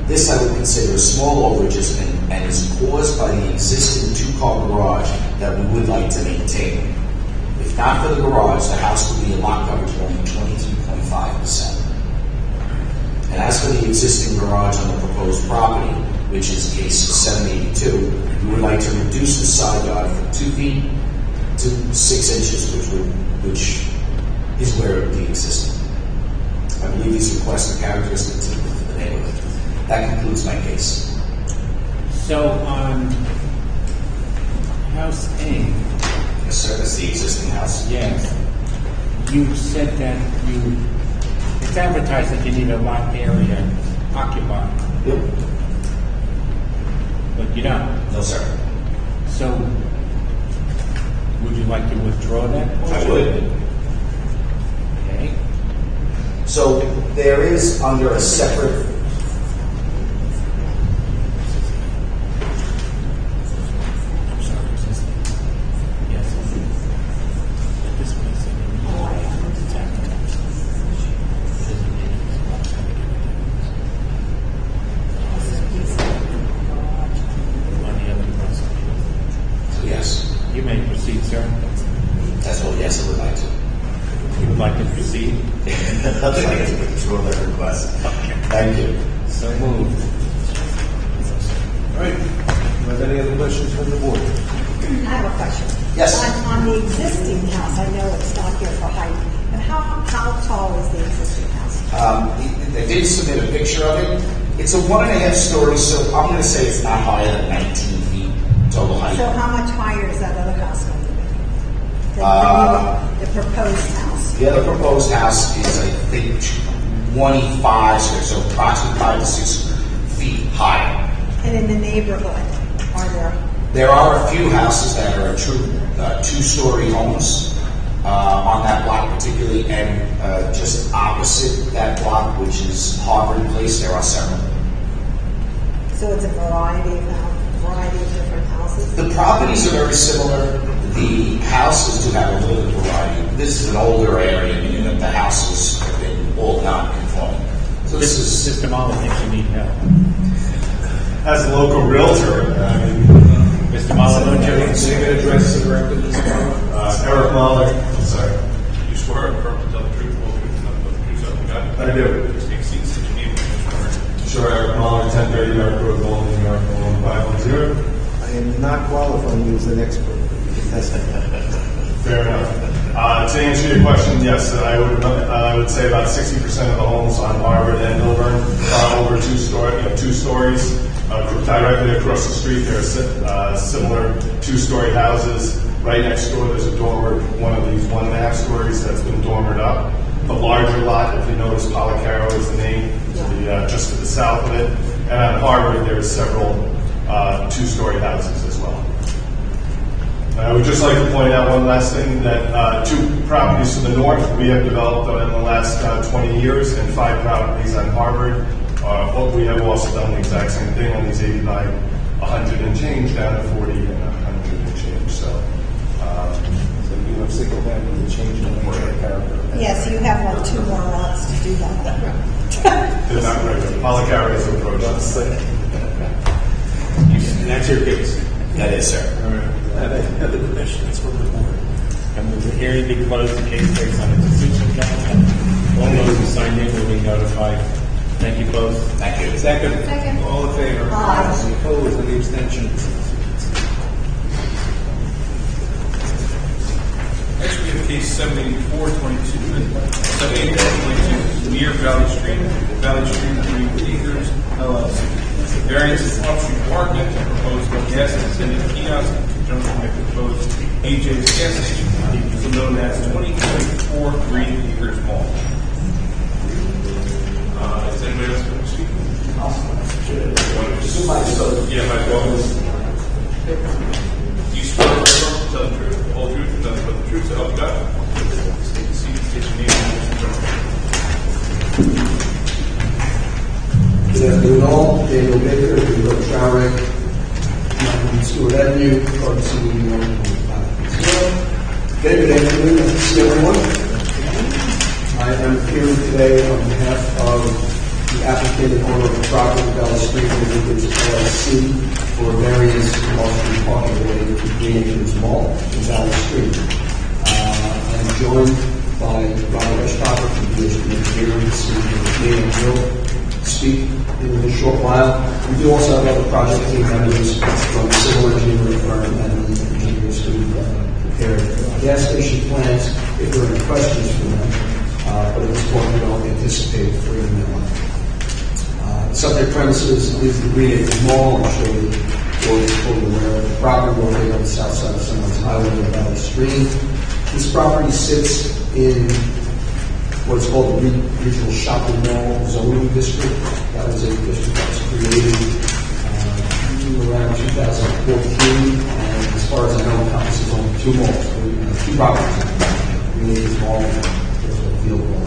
This I would consider a small overage and is caused by the existing 2-car garage that we would like to maintain. If not for the garage, the house would be a lot coverage of only 22.5%. And as for the existing garage on the proposed property, which is case 782, we would like to reduce the side yard from 2 feet to 6 inches, which is where it would be existing. I believe these requests are characteristic of the neighborhood. That concludes my case. So on House A, Yes, sir, that's the existing house. yes, you said that it's advertised that you need a lot area occupied, Yep. but you don't. No, sir. So would you like to withdraw that? I would. Okay. So there is under a separate Thank you. So moved. All right. Do you have any other questions from the board? I have a question. Yes. On the existing house, I know it's not here for height, but how tall is the existing house? They did submit a picture of it. It's a 1.5 story, so I'm going to say it's not higher than 19 feet total height. So how much higher is that other house going to be? The proposed house? The other proposed house is, I think, 25, so approximately 5 to 6 feet higher. And in the neighborhood, are there? There are a few houses that are true 2-story homes on that block particularly, and just opposite that block, which is Harvard Place, there are several. So it's a variety of different houses? The properties are very similar. The houses do have a little bit of variety. This is an older area, meaning that the houses have been all non-conforming. So this is... Mr. Mahler thinks you need help. As a local realtor, Mr. Mahler, don't you? Name and address for the record, Mr. Mahler. Eric Mahler, I'm sorry. You swear to tell the truth, whole truth, nothing but the truth, so help you God? I do. Just take seats that you need, Mr. Sure, Eric Mahler, 1030 York Road, Bolton, New York, 11510. I am not qualifying you as an expert. Fair enough. To answer your question, yes, I would say about 60% of the homes on Harvard and Milburn are over 2 stories. Directly across the street, there are similar 2-story houses. Right next door, there's a dormer, one of these 1.5 stories that's been dormered up. The larger lot, if you notice, Policaro is the name, just to the south of it. And on Harvard, there's several 2-story houses as well. I would just like to point out one last thing, that 2 properties to the north we have developed in the last 20 years, and 5 properties on Harvard. We have also done the exact same thing on these 89, 100 and change down to 40 and 100 and change. So you have single-handedly changed the character. Yes, you have 2 more lots to do that. they're not regular. Policara's approach. And that's your case. That is, sir. All right. Other questions from the board? And will the hearing be closed in case based on the decision calendar? All those who signed in will be notified. Thank you both. Thank you. Second. All in favor? Aye. Any opposed? Any abstentions? Next, we have case 7422, 7822, near Valley Street, 3 acres, LLC. Variance is off-street parking to proposed gas attendant kiosk in conjunction with proposed AJ's gas station, also known as 2024 3 Acres Mall. Is anybody else going to speak? Yeah, might as well. You swear to tell the truth, the whole truth, and nothing but the truth, so help you God? Take a seat, state your name and address. Good afternoon all. Daniel Baker, New York Trowering, Stewart Avenue, Garden City, New York. Good afternoon, nice to see everyone. I am here today on behalf of the applicant and owner of the property, Valley Street, LLC, for various off-street parking related to 3 Acres Mall in Valley Street. I'm joined by Robert Eschbacher from DHB Engineering, me and Jill speak in a short while. We do also have other project team members from the civil engineering firm and the engineers who prepared gas station plans if there are any questions for them. But at this point, we don't anticipate bringing them up. The subject premises is the 3 Acres Mall. I'm sure the board is fully aware of the property located on the south side of Sunrise Highway in Valley Street. This property sits in what is called the Regional Shopping Mall Zoning District. That was a district that was created around 2014, and as far as I know, encompasses only 2 malls, 2 properties. The Mall, there's a field mall.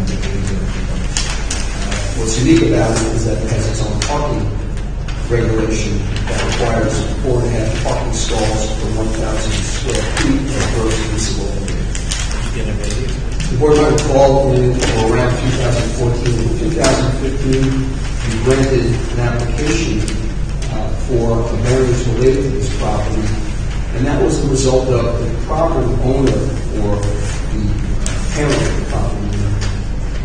What's unique about it is that it has its own parking regulation that requires 4.5 parking stalls per 1,000 square feet of gross leasable area. The board might recall in around 2014 and 2015, we granted an application for a variance related to this property, and that was the result of the property owner or the parent of the property owner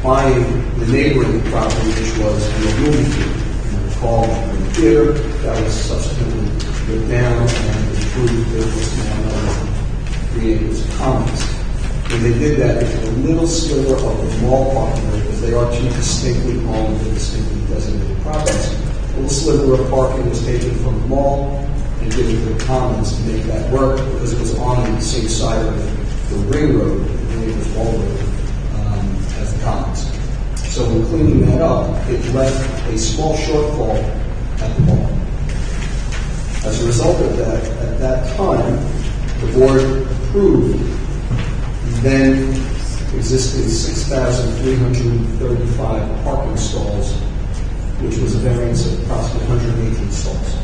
buying the neighboring property, which was the movie theater. You recall the theater that was subsequently ripped down and improved. There was now another 3 acres of commons. When they did that, they took a little sliver of the mall parking lot, because they are two distinctly owned and distinctly designated properties. A little sliver of parking was taken from the mall and given to the commons to make that work, because it was on the same side of the ring road, the neighbor's wall road, as the commons. So when cleaning that up, it left a small shortfall at the mall. As a result of that, at that time, the board approved the then existing 6,335 parking stalls, which was a variance of approximately 118 stalls.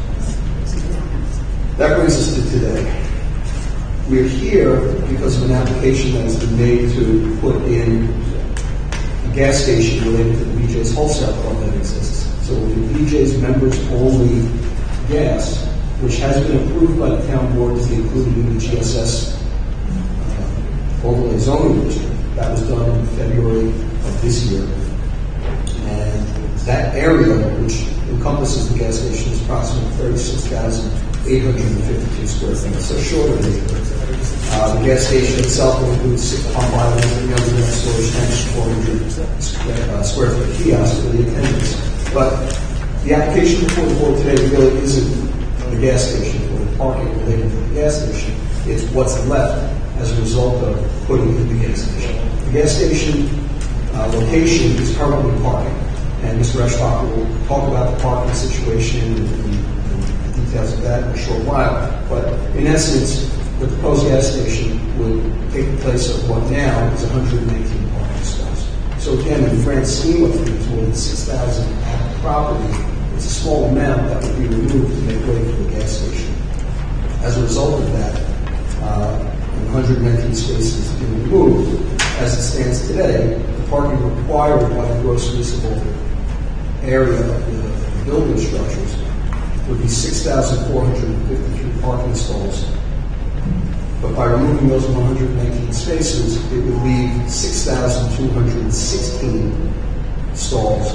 That brings us to today. We're here because of an application that has been made to put in a gas station related to the BJ's Wholesale Club that exists. So the BJ's members only gas, which has been approved by the town board to be included in the GSS overlay zoning district. That was done in February of this year. And that area, which encompasses the gas station, is approximately 36,852 square feet, so short of the acre. The gas station itself will include 6 pump islands, 300 storage tanks, 400 square foot kiosks for the attendants. But the application before the board today really isn't the gas station or the parking related to the gas station. It's what's left as a result of putting in the gas station. The gas station location is currently parking, and Mr. Eschbach will talk about the parking situation and the details of that in a short while. But in essence, the proposed gas station would take the place of what now is 119 parking stalls. So again, in the grand scheme of things, more than 6,000 at the property, it's a small amount that would be removed to make way for the gas station. As a result of that, 119 spaces being removed. As it stands today, the parking required by the gross leasable area of the building structures would be 6,453 parking stalls. But by removing those 119 spaces, it would leave 6,216 stalls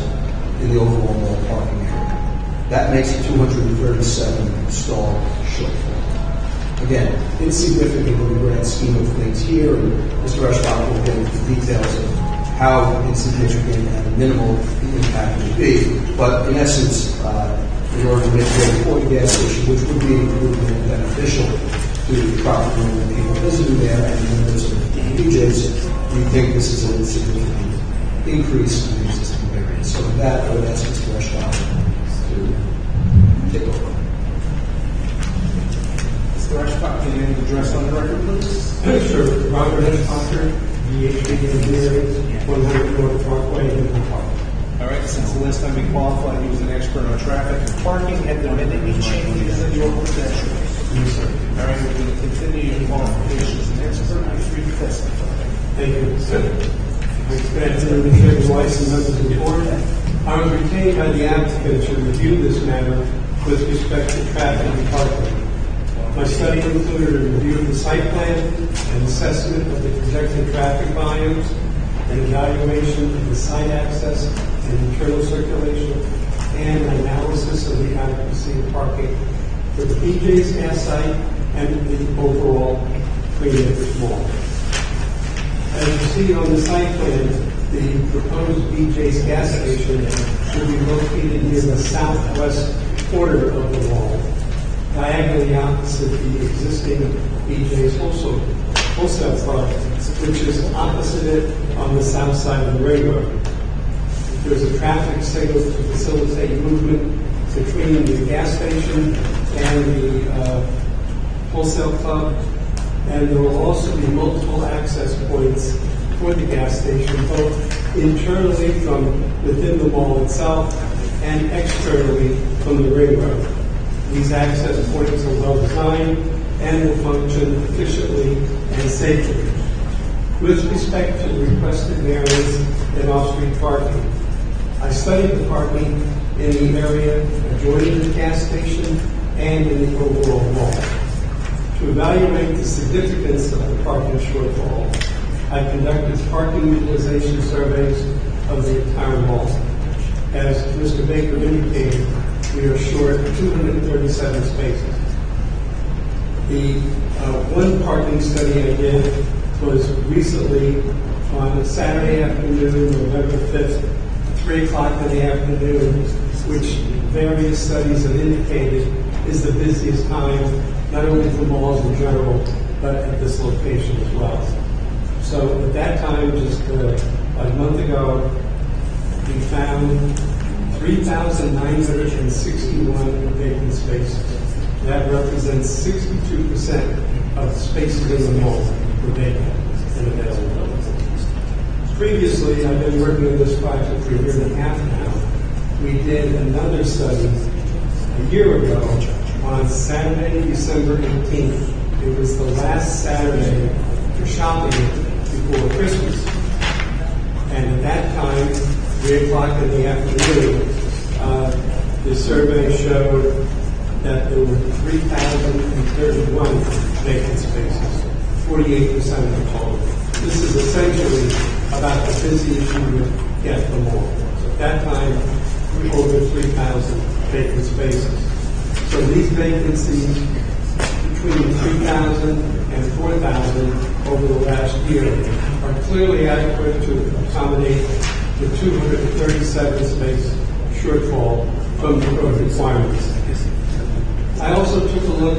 in the overall mall parking area. That makes a 237 stall shortfall. Again, insignificant in the grand scheme of things here, and Mr. Eschbach will get into the details of how insignificant and minimal the impact would be. But in essence, in order to make way for the gas station, which would be improvement and beneficial to the property and the people visiting there and the members of the BJ's, we think this is an insignificant increase in the existing variance. So with that, I would ask Mr. Eschbach to take over. Mr. Eschbach, can you address on the record, please? Sure. Robert Eschbacher, DHB Engineering, 100 North Parkway, Hinton Park. All right, since the last time we qualified, he was an expert on traffic and parking. Have there been any changes in your profession? Yes, sir. All right, we're going to continue your qualifications as an expert. You're free to testify. Thank you. Good afternoon, Chairman Weiss and members of the board. I was retained by the applicant to review this matter with respect to traffic and parking. My study included a review of the site plan, an assessment of the projected traffic volumes, an evaluation of the site access and internal circulation, and an analysis of the adequacy of parking for the BJ's gas site and the overall 3 acres mall. As you see on the site plan, the proposed BJ's gas station should be located near the southwest quarter of the mall, diagonally opposite the existing BJ's Wholesale Club, which is opposite it on the south side of the railroad. There's a traffic signal to facilitate movement between the gas station and the Wholesale Club, and there will also be multiple access points for the gas station, both internally from within the mall itself and externally from the railroad. These access points are well designed and will function efficiently and safely. With respect to the requested variance in off-street parking, I studied the parking in the area adjoining the gas station and in the overall mall. To evaluate the significance of the parking shortfall, I conducted parking utilization surveys of the entire mall. As Mr. Baker indicated, we are short 237 spaces. The one parking study I did was recently on a Saturday afternoon, November 5th, 3 o'clock in the afternoon, which various studies have indicated is the busiest time, not only for malls in general, but at this location as well. So at that time, just a month ago, we found 3,961 vacant spaces. That represents 62% of the spaces in the mall were vacant and available. Previously, I've been working on this project for a year and a half now. We did another study a year ago on Saturday, December 18th. It was the last Saturday for shopping before Christmas. And at that time, 3 o'clock in the afternoon, the survey showed that there were 3,031 vacant spaces, 48% of the total. This is essentially about the busiest you would get the mall. So at that time, we were over 3,000 vacant spaces. So these vacancies between 3,000 and 4,000 over the last year are clearly adequate to accommodate the 237 space shortfall from the code requirements. I also took a look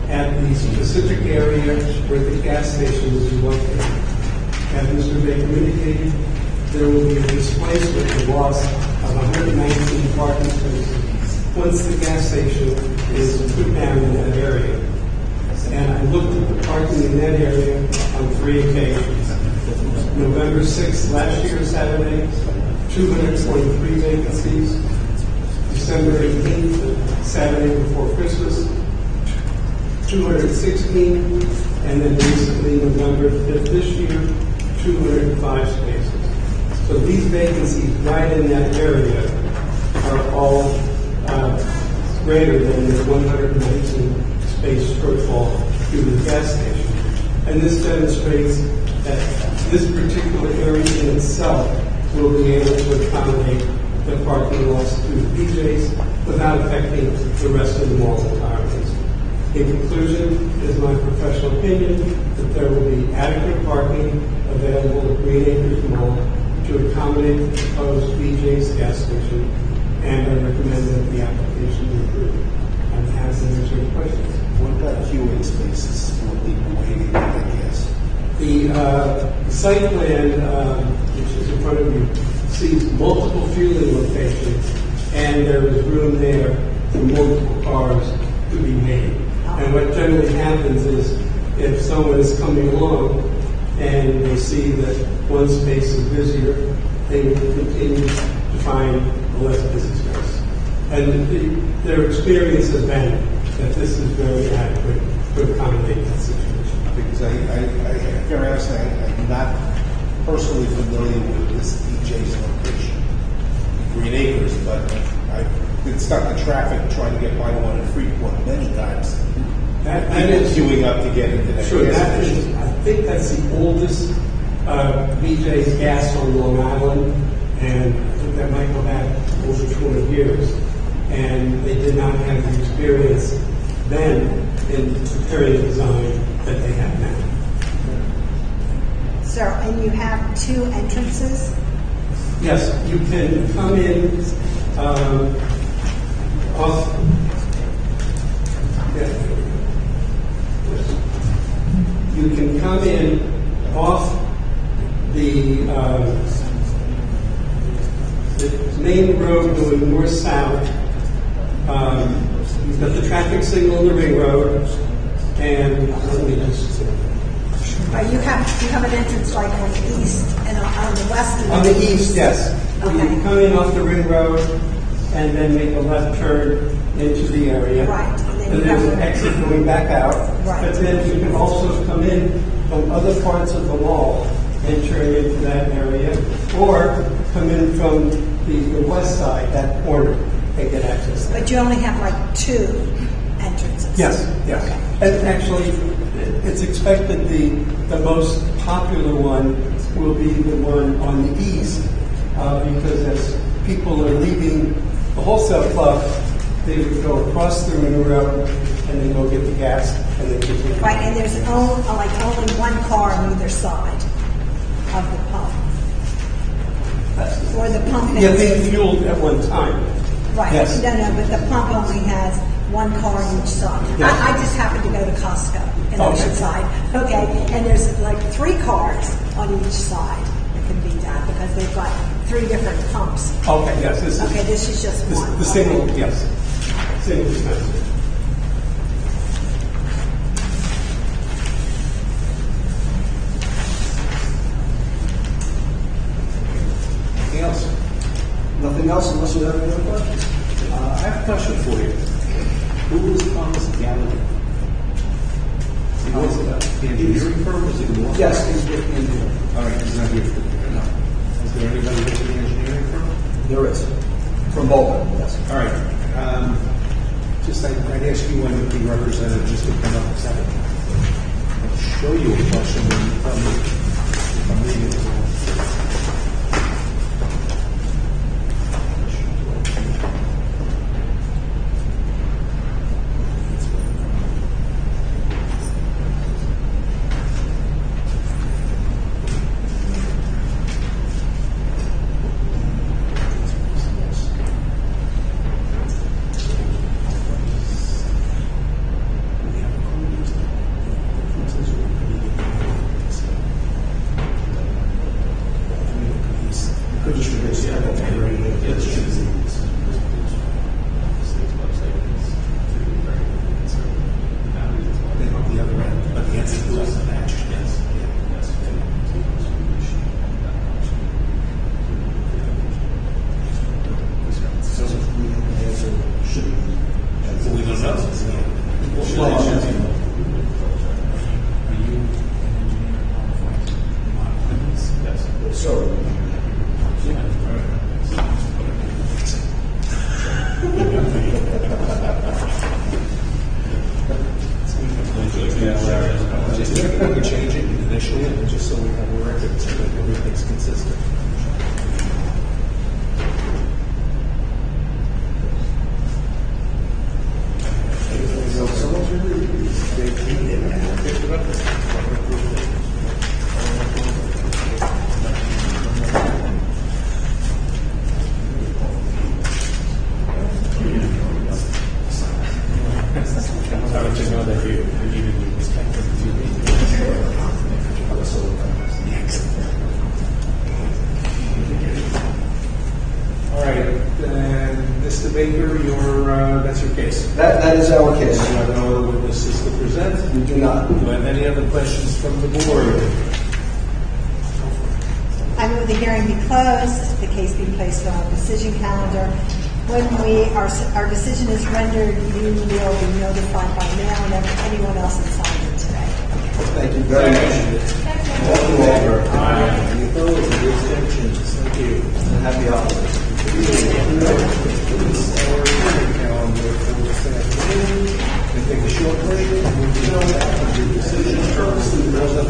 at the specific area where the gas station is located. As Mr. Baker indicated, there will be a displacement and loss of 119 parking spaces once the gas station is put down in that area. And I looked at the parking in that area on 3 occasions. November 6th, last year, Saturday, 223 vacancies. December 18th, Saturday before Christmas, 216. And then recently, November 5th this year, 205 spaces. So these vacancies right in that area are all greater than the 119 space shortfall due to the gas station. And this demonstrates that this particular area in itself will be able to accommodate the parking loss through the PJs without affecting the rest of the mall entirely. In conclusion, it is my professional opinion that there will be adequate parking available at Green Acres Mall to accommodate the proposed BJ's gas station, and I recommend that the application be approved. I'm happy to answer your questions. What about queuing spaces for people waiting, I guess? The site plan, which is in front of you, sees multiple fueling locations, and there is room there for multiple cars to be made. And what generally happens is, if someone is coming along and they see that one space is busier, they will continue to find a less busy space. And their experience has been that this is very adequate to accommodate that situation. Because I I'm not personally familiar with this DJ's location, Green Acres, but I've been stuck in traffic trying to get by the one in Freeport many times. That is queuing up to get into that. Sure, that is, I think that's the oldest BJ's gas on Long Island, and I think that might go back over 20 years. And they did not have the experience then in preparing the design that they have now. Sir, and you have 2 entrances? Yes, you can come in off. You can come in off the main road going north-south. You've got the traffic signal on the ring road, and let me just. You have an entrance like on the east and on the west. On the east, yes. Okay. You come in off the ring road, and then make a left turn into the area. Right. And there's an exit going back out. Right. But then you can also come in from other parts of the mall, entering into that area, or come in from the west side, that corner, and get access. But you only have like 2 entrances? Yes. Okay. And actually, it's expected the most popular one will be the one on the east, because as people are leaving the wholesale club, they would go across the manure road and then go get the gas and then continue. Right, and there's only one car on either side of the pump. Or the pump. Yeah, being fueled at one time. Right, Yes. no, but the pump only has one car on each side. Yes. I just happened to go to Costco in Oceanside, okay? And there's like 3 cars on each side that can be done because they've got 3 different pumps. Okay, yes. This is just one. The single, yes. Single dispenser. Anything else? Nothing else unless you have any other questions? I have a question for you. Who was Thomas Gallagher? He was the engineering firm, was he the one? Yes, he's with the engineering. All right, he's not here for the no. Is there anybody with the engineering firm? There is. From Bolton, yes. All right. I'd ask you when the representative just to come up and second. I'll show you a question when you tell me if I'm reading it wrong. That's your case? That is our case. You have no other witnesses to present? We do not. Do you have any other questions from the board? I move the hearing be closed, the case be placed on our decision calendar. When our decision is rendered, you will be notified by mail and anyone else that signed it today. Thank you very much. All in favor? Aye. Any opposed? Any abstentions? Thank you. And happy holidays. We take a short break. We'll go back to the decision first and the rest of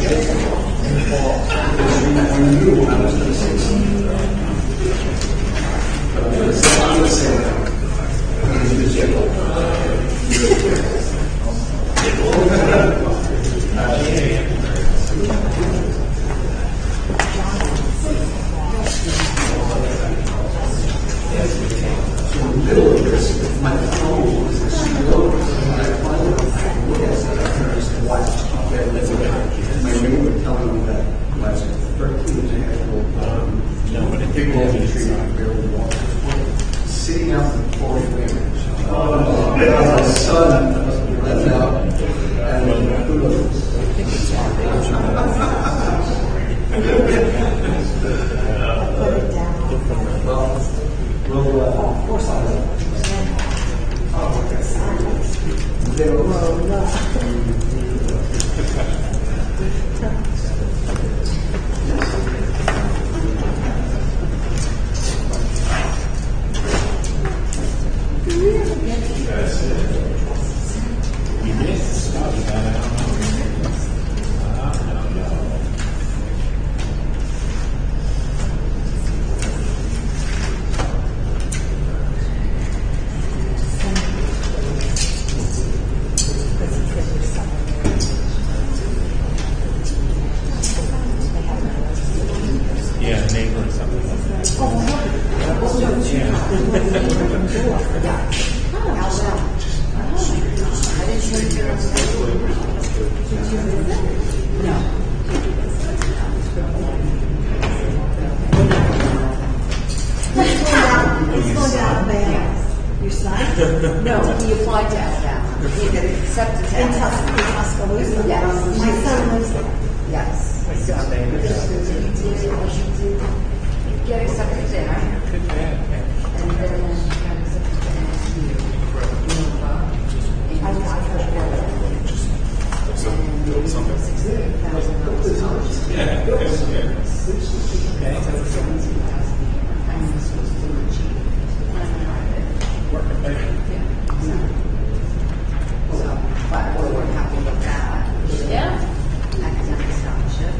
sitting out in the pouring rain. The sun left out, and who knows? Alabama. I didn't show you your Did you visit? No. He's going to Alabama. Your son? No, he applied to Alabama. He got accepted to In Alabama. Tuscaloosa? Yes. My son lives there. Yes. So, you did get accepted there. And then got accepted to NSU. I heard that. But we were happy with that. Yeah. Academic scholarship.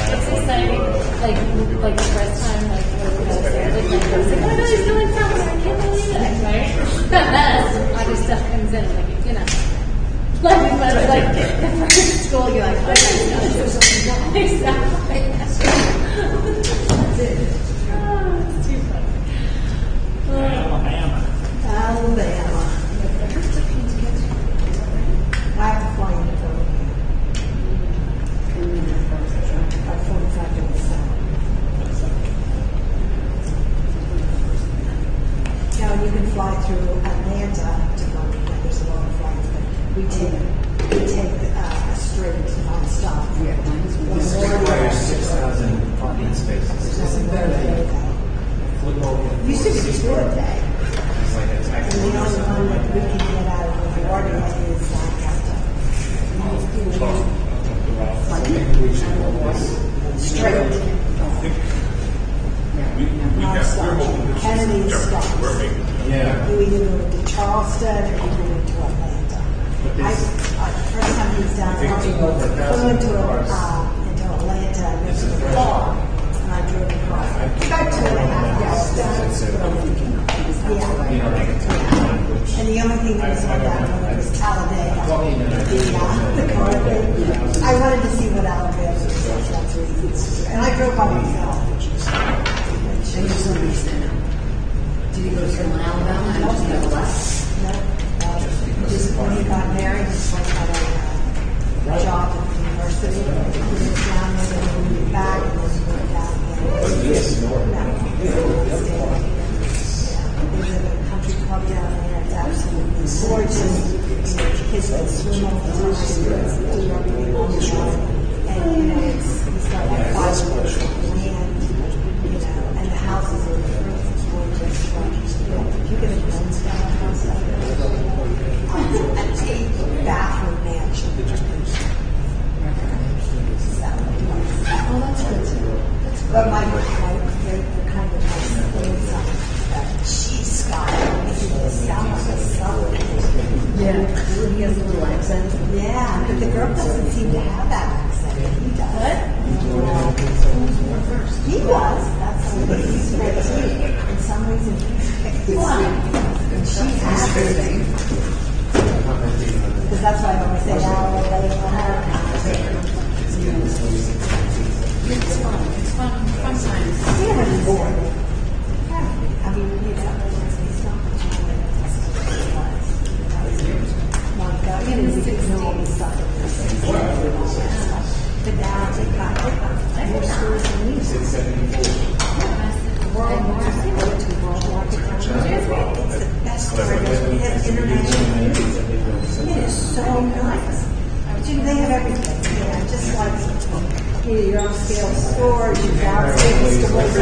It's exciting. Like the first time, like when I was there, like my friends like, oh my god, he's doing something. I can't believe it, right? Other stuff comes in, like, you know. Like, the first school, you're like, oh my god, exactly. It's too funny. Alabama. I have to fly into Birmingham. About 45 minutes south. Now, you can fly through Atlanta to Birmingham. There's a lot of flights, but we take a straight non-stop. Requires 6,000 parking spaces. That's very good. Used to be good day. It's like a taxi. And the only one that we can get out of the water is Lancaster. Straight. Non-stop. Kennedy stops. Yeah. You either go to Charleston or you go to Atlanta. First time he was down there, I flew into Atlanta and went to the bar. And I drove across. About 2.5 hours. Yeah. And the only thing that was on that road was Talladega. The car thing. I wanted to see what Alabama was. That's what he and I drove by myself. And your son lives there now. Did he go to school in Alabama and just never left? No. Just when he got married, just went had a job at the university. He was down there, then he moved back, and then he went down there. There's a country club down there. It's absolutely gorgeous. Kids can swim all the time. Do everything on the shore. And, you know, he's got like 5 acres of land, you know, and the houses are gorgeous. If you get a Hempstead house out there, an 8-bathroom mansion. Oh, that's good too. But my they're kind of like cheese style. They sound like a southern. Yeah. He has a little accent. Yeah, but the girl doesn't seem to have that accent. He does. What? He does. That's he's great too. For some reason, he's picked this and she has it. Because that's why I always say, now they don't have It's fun. It's fun. Fun times. We haven't been bored. I mean, you know, it's not much more than it was. Like, you know, you didn't know all the stuff that they're saying. But now they got more stores than we used. World Market, go to World Market. It's the best store. They have international news. It is so nice. They have everything. Yeah, just like your upscale stores, your downscale stores.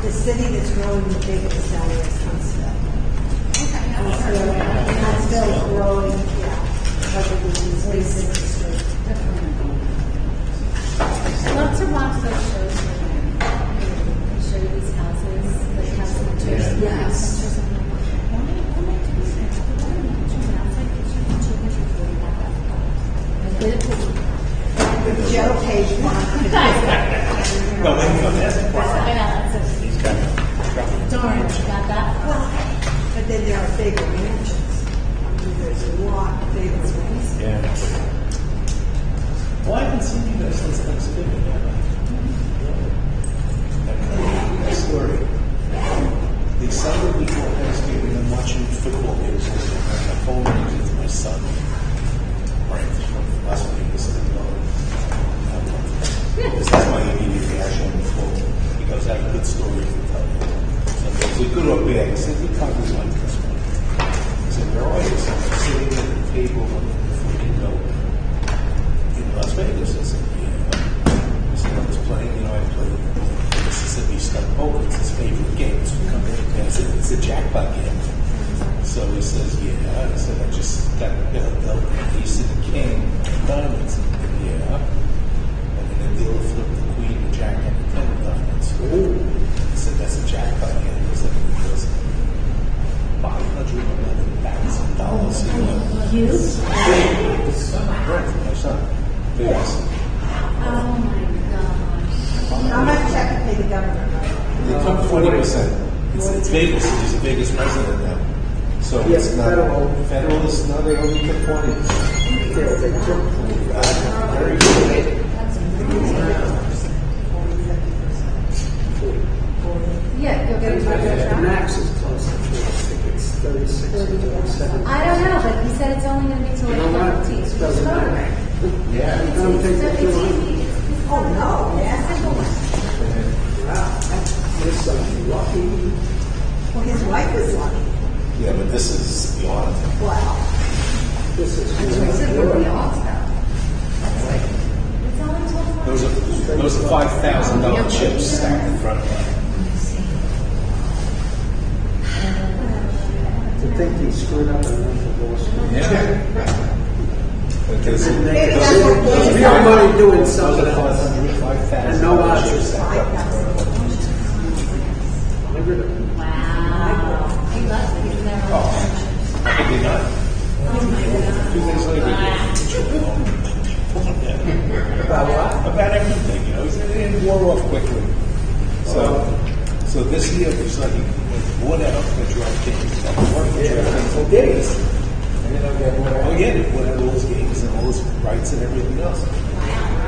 The city that's growing the biggest down there is Hempstead. Hempstead is growing, yeah, because of the basic street. I love to watch those shows where they show you these houses, like house pictures. Yes. Joe paid $150. Well, when you go there, I know, darn, you got that. Well, but then there are bigger mansions. Yeah. Well, I haven't seen you guys since Thanksgiving, have I? I can tell you a story. The Sunday before Thanksgiving, I'm watching football games and my phone rings with my son. Right. Last week, he said, because that's my immediate reaction on the phone. He goes, I have a good story to tell you. So is it good or bad? He said, you probably like this one. He said, where are you? So I'm sitting at the table on the freaking note in Las Vegas. I said, yeah. He said, I was playing, I played Mississippi Stud Poker. It's his favorite game. So we come in and it's a jackpot game. So he says, yeah. I said, I just got the ace of the king, diamonds. Yeah. And then the dealer flipped the queen, the jack, and the 10 of diamonds. Oh. I said, that's a jackpot game. He said, because $511,000. You? Right, my son. Vegas. Oh my gosh. How much check to pay the government, right? They took 20%. It's Vegas. He's a Vegas resident now. So Yes, it's not federal is not. They only took 20. They took Very good. Yeah, you'll get a the max is close to 40. I think it's 36 or 37. I don't know, but he said it's only going to be till You know what? 2014. It doesn't matter. Yeah. I don't think they're doing it. Oh, no, yeah. Wow. This son's lucky. Well, his wife was lucky. Yeah, but this is beyond. Wow. This is Those are $5,000 chips stacked in front of him. to think he screwed up and went to Wall Street. Yeah. Because There's real money doing something else. And no odds. Wow. He loves it. He's never I could be not. Oh my God. 2 days later, About what? about everything, it wore off quickly. So this year, it's like he bought out the draft games. I worked the draft games for days. Oh yeah, they bought out all his games and all his rights and everything else.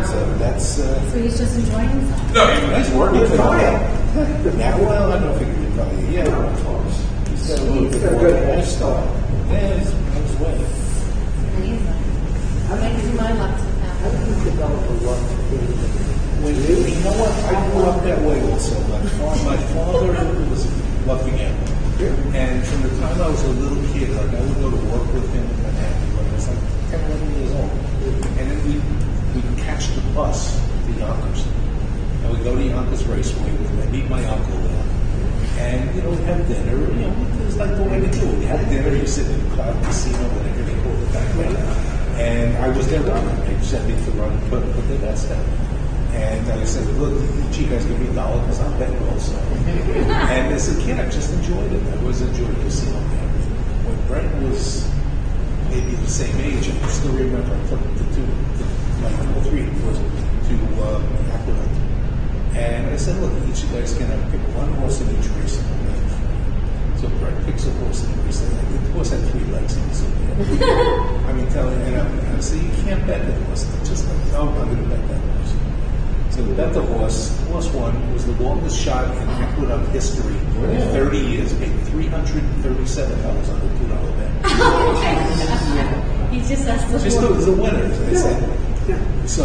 So that's. So he's just enjoying himself. No, he's working for them. Now, well, I don't think he'll be probably. Yeah, of course. He's got a little bit of a lifestyle. Yeah, he's on his way. Amazing. I might do my luck to How do you develop a love for being You know what? I grew up that way also. My father was loving him. And from the time I was a little kid, like I would go to work with him in Manhattan when I was like 10, 11 years old. And then we'd catch the bus to Yonkers. And we'd go to Yonkers Raceway with him and meet my uncle there. And, we'd have dinner. It was like the way to do it. You have dinner, you sit in the Cloud Casino, whatever they call it back then. And I was their runner. They sent me to run, put the best down. And I said, look, you guys give me $1 because I'm betting also. And as a kid, I just enjoyed it. I always enjoyed casino gambling. When Brent was maybe the same age, I still remember I took my 3 was to Aqueduct. And I said, look, each of you guys can pick one horse in each race. So Brent picks a horse in the race. The horse had 3 legs. I mean, telling you, and I said, you can't bet that horse. Just like, no, I'm going to bet that horse. So we bet the horse. Horse won. It was the longest shot in Aqueduct history. 30 years. Paid $337 on the $2 bet. He just has to Just the winner, as they said. So,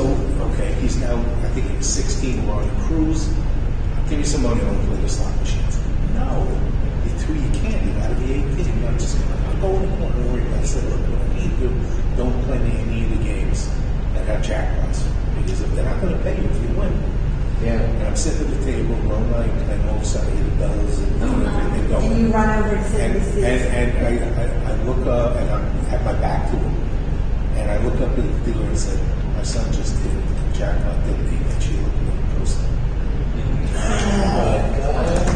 okay, he's now, I think he's 16. We're on a cruise. Give me some money. I want to play the slot machines. No. You can't. You got to be 18. You're not just going to go in the corner and worry about it. I said, look, what I need to do, don't play any of the games that have jackpots. Because if they're not going to pay you if you win. Yeah. And I'm sitting at the table all night playing all Sunday the bells and everything going. And you run over and sit in the seat. And I look up and I have my back to him. And I look up at the dealer and said, my son just did a jackpot, didn't he? And she looked at me closely.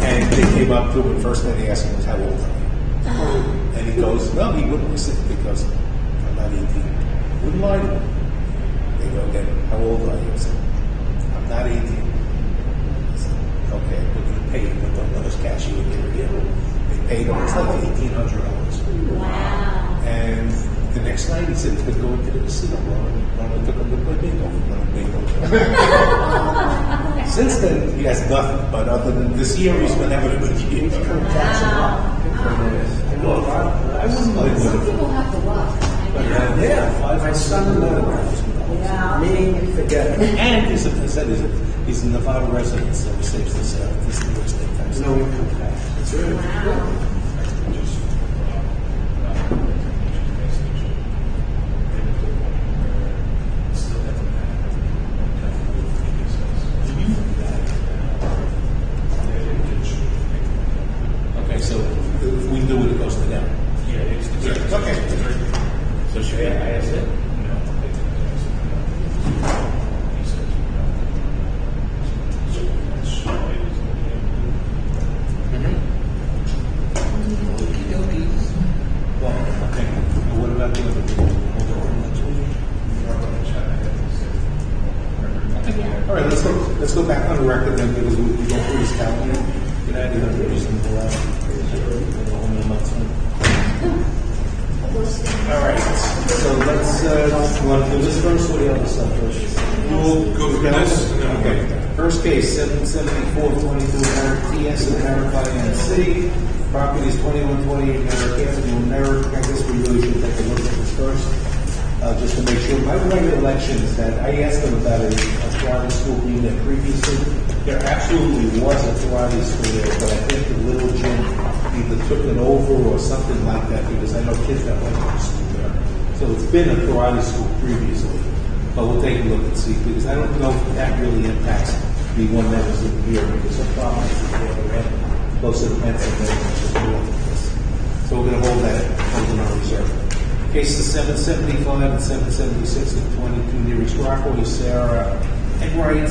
And they came up to him, and first thing they asked him was, how old are you? And he goes, no, he wouldn't listen because I'm not 18. Wouldn't lie to him. They go again, how old are you? I said, I'm not 18. I said, okay, but you paid, but don't let us cash you in here again. They paid him, it's like $1,800. Wow. And the next night, he said, could go into the casino. Ronald took him to play bingo. Since then, he has nothing, but other than this year, he's been having a good year. I wouldn't like Some people have the luck. My son, Me, forget it. and as I said, he's a Nevada resident, so he saves this New York State tax. No income tax. That's right. Wow. Okay, so if we do it, it goes to them. Okay. So should I ask it? Well, okay. What about the other people? All right, let's go back on the record then, because we go through this calendar. Get out of here, there's some pull out. All right, so let's, you want to do this first or the other stuff first? We'll go through this and then we'll Okay. First case, 774-22 TS of Merrick INC. Property is 2128 Merrick Avenue, Merrick. I guess we really should take a look at this first, just to make sure. My recollection is that I asked them about a karate school being there previously. There absolutely was a karate school there, but I think the little gym either took it over or something like that, because I know kids that went to school there. So it's been a karate school previously. But we'll take a look and see, because I don't know if that really impacts the one that was in here, because the problem is that they had closer to Pennsylvania. So we're going to hold that in our reserve. Cases 775 and 776 and 22 near East Rockaway, Sarah Enright,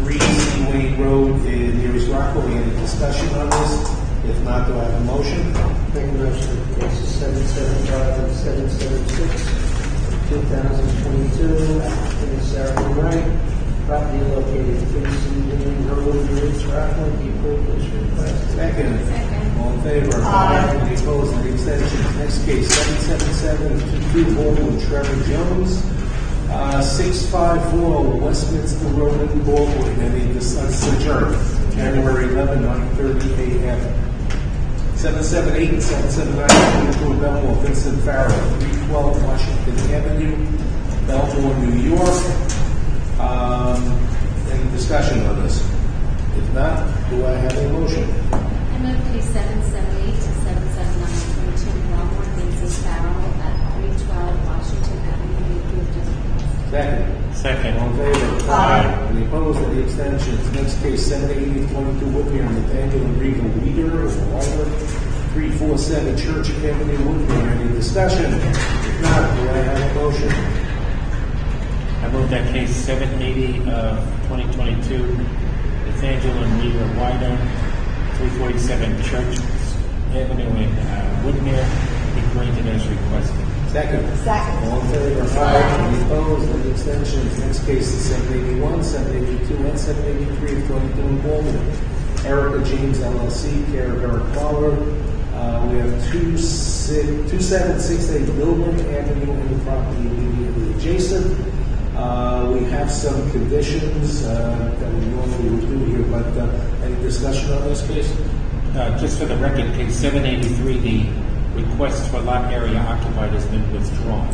3 Wayne Road in near East Rockaway. Any discussion on this? If not, do I have a motion? Make a motion, cases 775 and 776, 2022, applicant is Sarah Wright, property located at 3 Wayne Road, East Rockland, be approved as requested. Second. All in favor? Aye. Any opposed? Any abstentions? Next case, 777-22 Baldwin Trevor Jones, 654 Westminster Road in Baldwin. Any adjourned? January 11, 9:30 a.m. 778 and 779 22 Belmore Vincent Farrell, 312 Washington Avenue, Belmore, New York. Any discussion on this? If not, do I have a motion? I move case 778 to 779 22 Belmore, Vincent Farrell at 312 Washington Avenue, be approved as requested. Second. All in favor? Aye. Any opposed? Any abstentions? Next case, 780-22 Whitmere, Nathaniel and Rita Weeder, or Weiler, 347 Church Avenue, Whitmere. Any discussion? If not, do I have a motion? I move that case 780 of 2022, Nathaniel and Rita Wider, 347 Church Avenue in Woodmere, be granted as requested. Second. Second. All in favor? Aye. Any opposed? Any abstentions? Next case is 781, 782, and 783 of 22 in Baltimore. Erica James LLC, care of Eric Fowler. We have 2768 Milburn Avenue in the property immediately adjacent. We have some conditions that we normally would do here, but any discussion on this case? Just for the record, case 783, the request for lot area occupied has been withdrawn.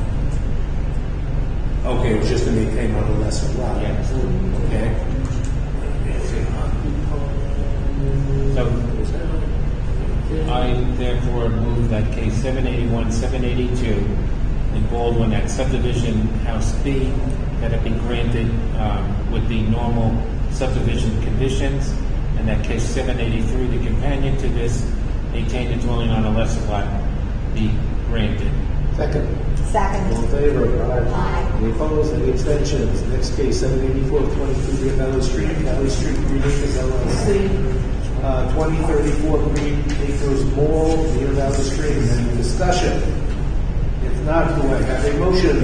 Okay, it was just to maintain on the lesser lot. Yes. Okay. So I therefore move that case 781, 782 in Baldwin at subdivision house B, that it be granted with the normal subdivision conditions, and that case 783, the companion to this, maintain a dwelling on a lesser lot, be granted. Second. Second. All in favor? Aye. Any opposed? Any abstentions? Next case, 784, 22 Valley Street, Green Acres LLC. 2034 Green Acres Mall, near Valley Street. Any discussion? If not, do I have a motion?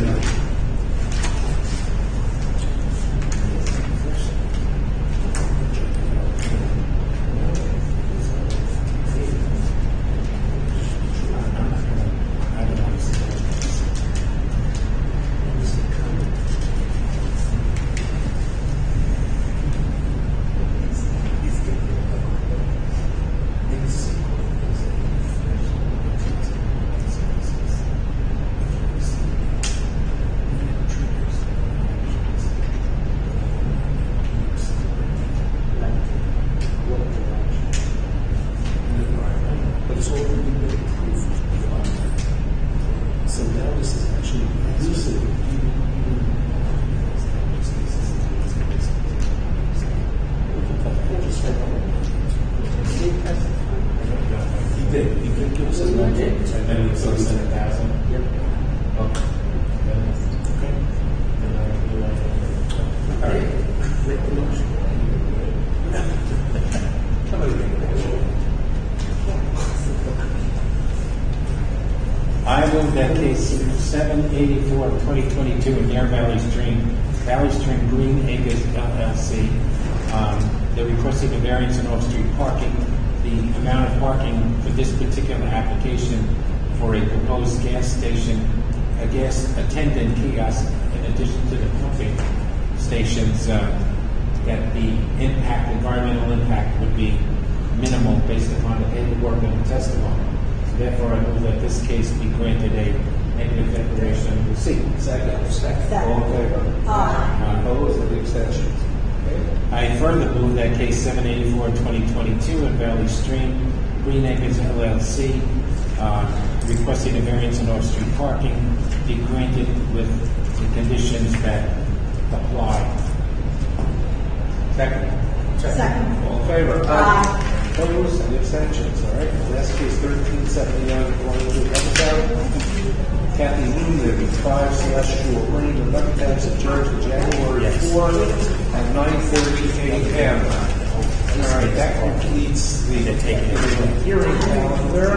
So now this is actually exclusive. He did. He did give us a number. And then we said 1,000. Yep. Okay. Okay. All right. Make the motion. Somebody make the motion. I move that case 784 of 2022 in Air Valley Stream Green Acres LLC. They're requesting a variance in off-street parking. The amount of parking for this particular application for a proposed gas station, a gas attendant kiosk, in addition to the pumping stations, that the environmental impact would be minimal based upon the paperwork and the testimony. So therefore, I move that this case be granted a negative declaration of receipt. Second. All in favor? Aye. Opposed, or abstentions? I further move that case 784 of 2022 in Valley Stream, Green Acres LLC, requesting a variance in off-street parking, be granted with the conditions that apply. Second. Second. All in favor? Aye. Opposed, and abstentions, all right. Last case, 1379, Colonial Hempstead. Kathy Newman, 5/Shore Lane, the Bucktown, adjourned to January 4 at 9:30 a.m. All right, that completes the hearing calendar,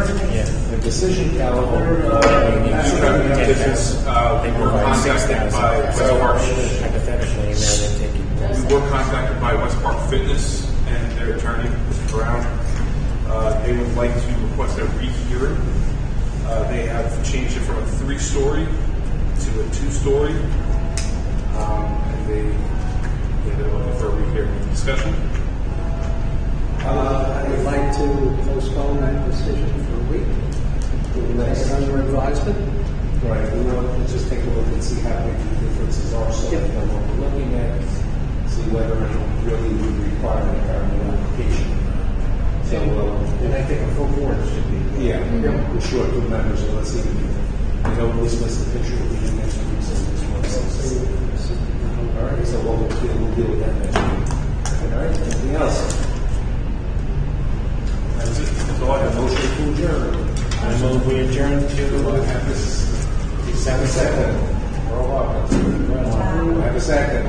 the decision calendar. They were contacted by West Park. We were contacted by West Park Fitness and their attorney, Mr. Brown. They would like to request a rehearing. They have changed it from a 3-story to a 2-story, and they're looking for a rehearing discussion. I would like to postpone that decision for a week. We'll take it under advisement. Right, we want to just take a look and see how big the differences are, so we know what we're looking at, see whether it really would require a parallel application. So, and I think a full board should be. Yeah, we're short 2 members, so let's see. We know this was the picture of the next week, so this one. All right, so we'll deal with that next week. All right, anything else? That's it. That's all I have. Motion to adjourn. I move we adjourn to Have this. Have a second. Roll up. Have a second.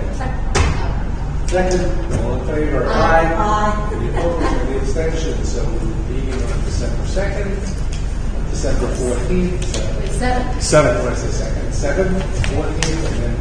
Second. All in favor? Aye. Any opposed? Any abstentions? So meeting on December 2nd, December 14th. 7. 7th. What's the second? 7th, 14th, and then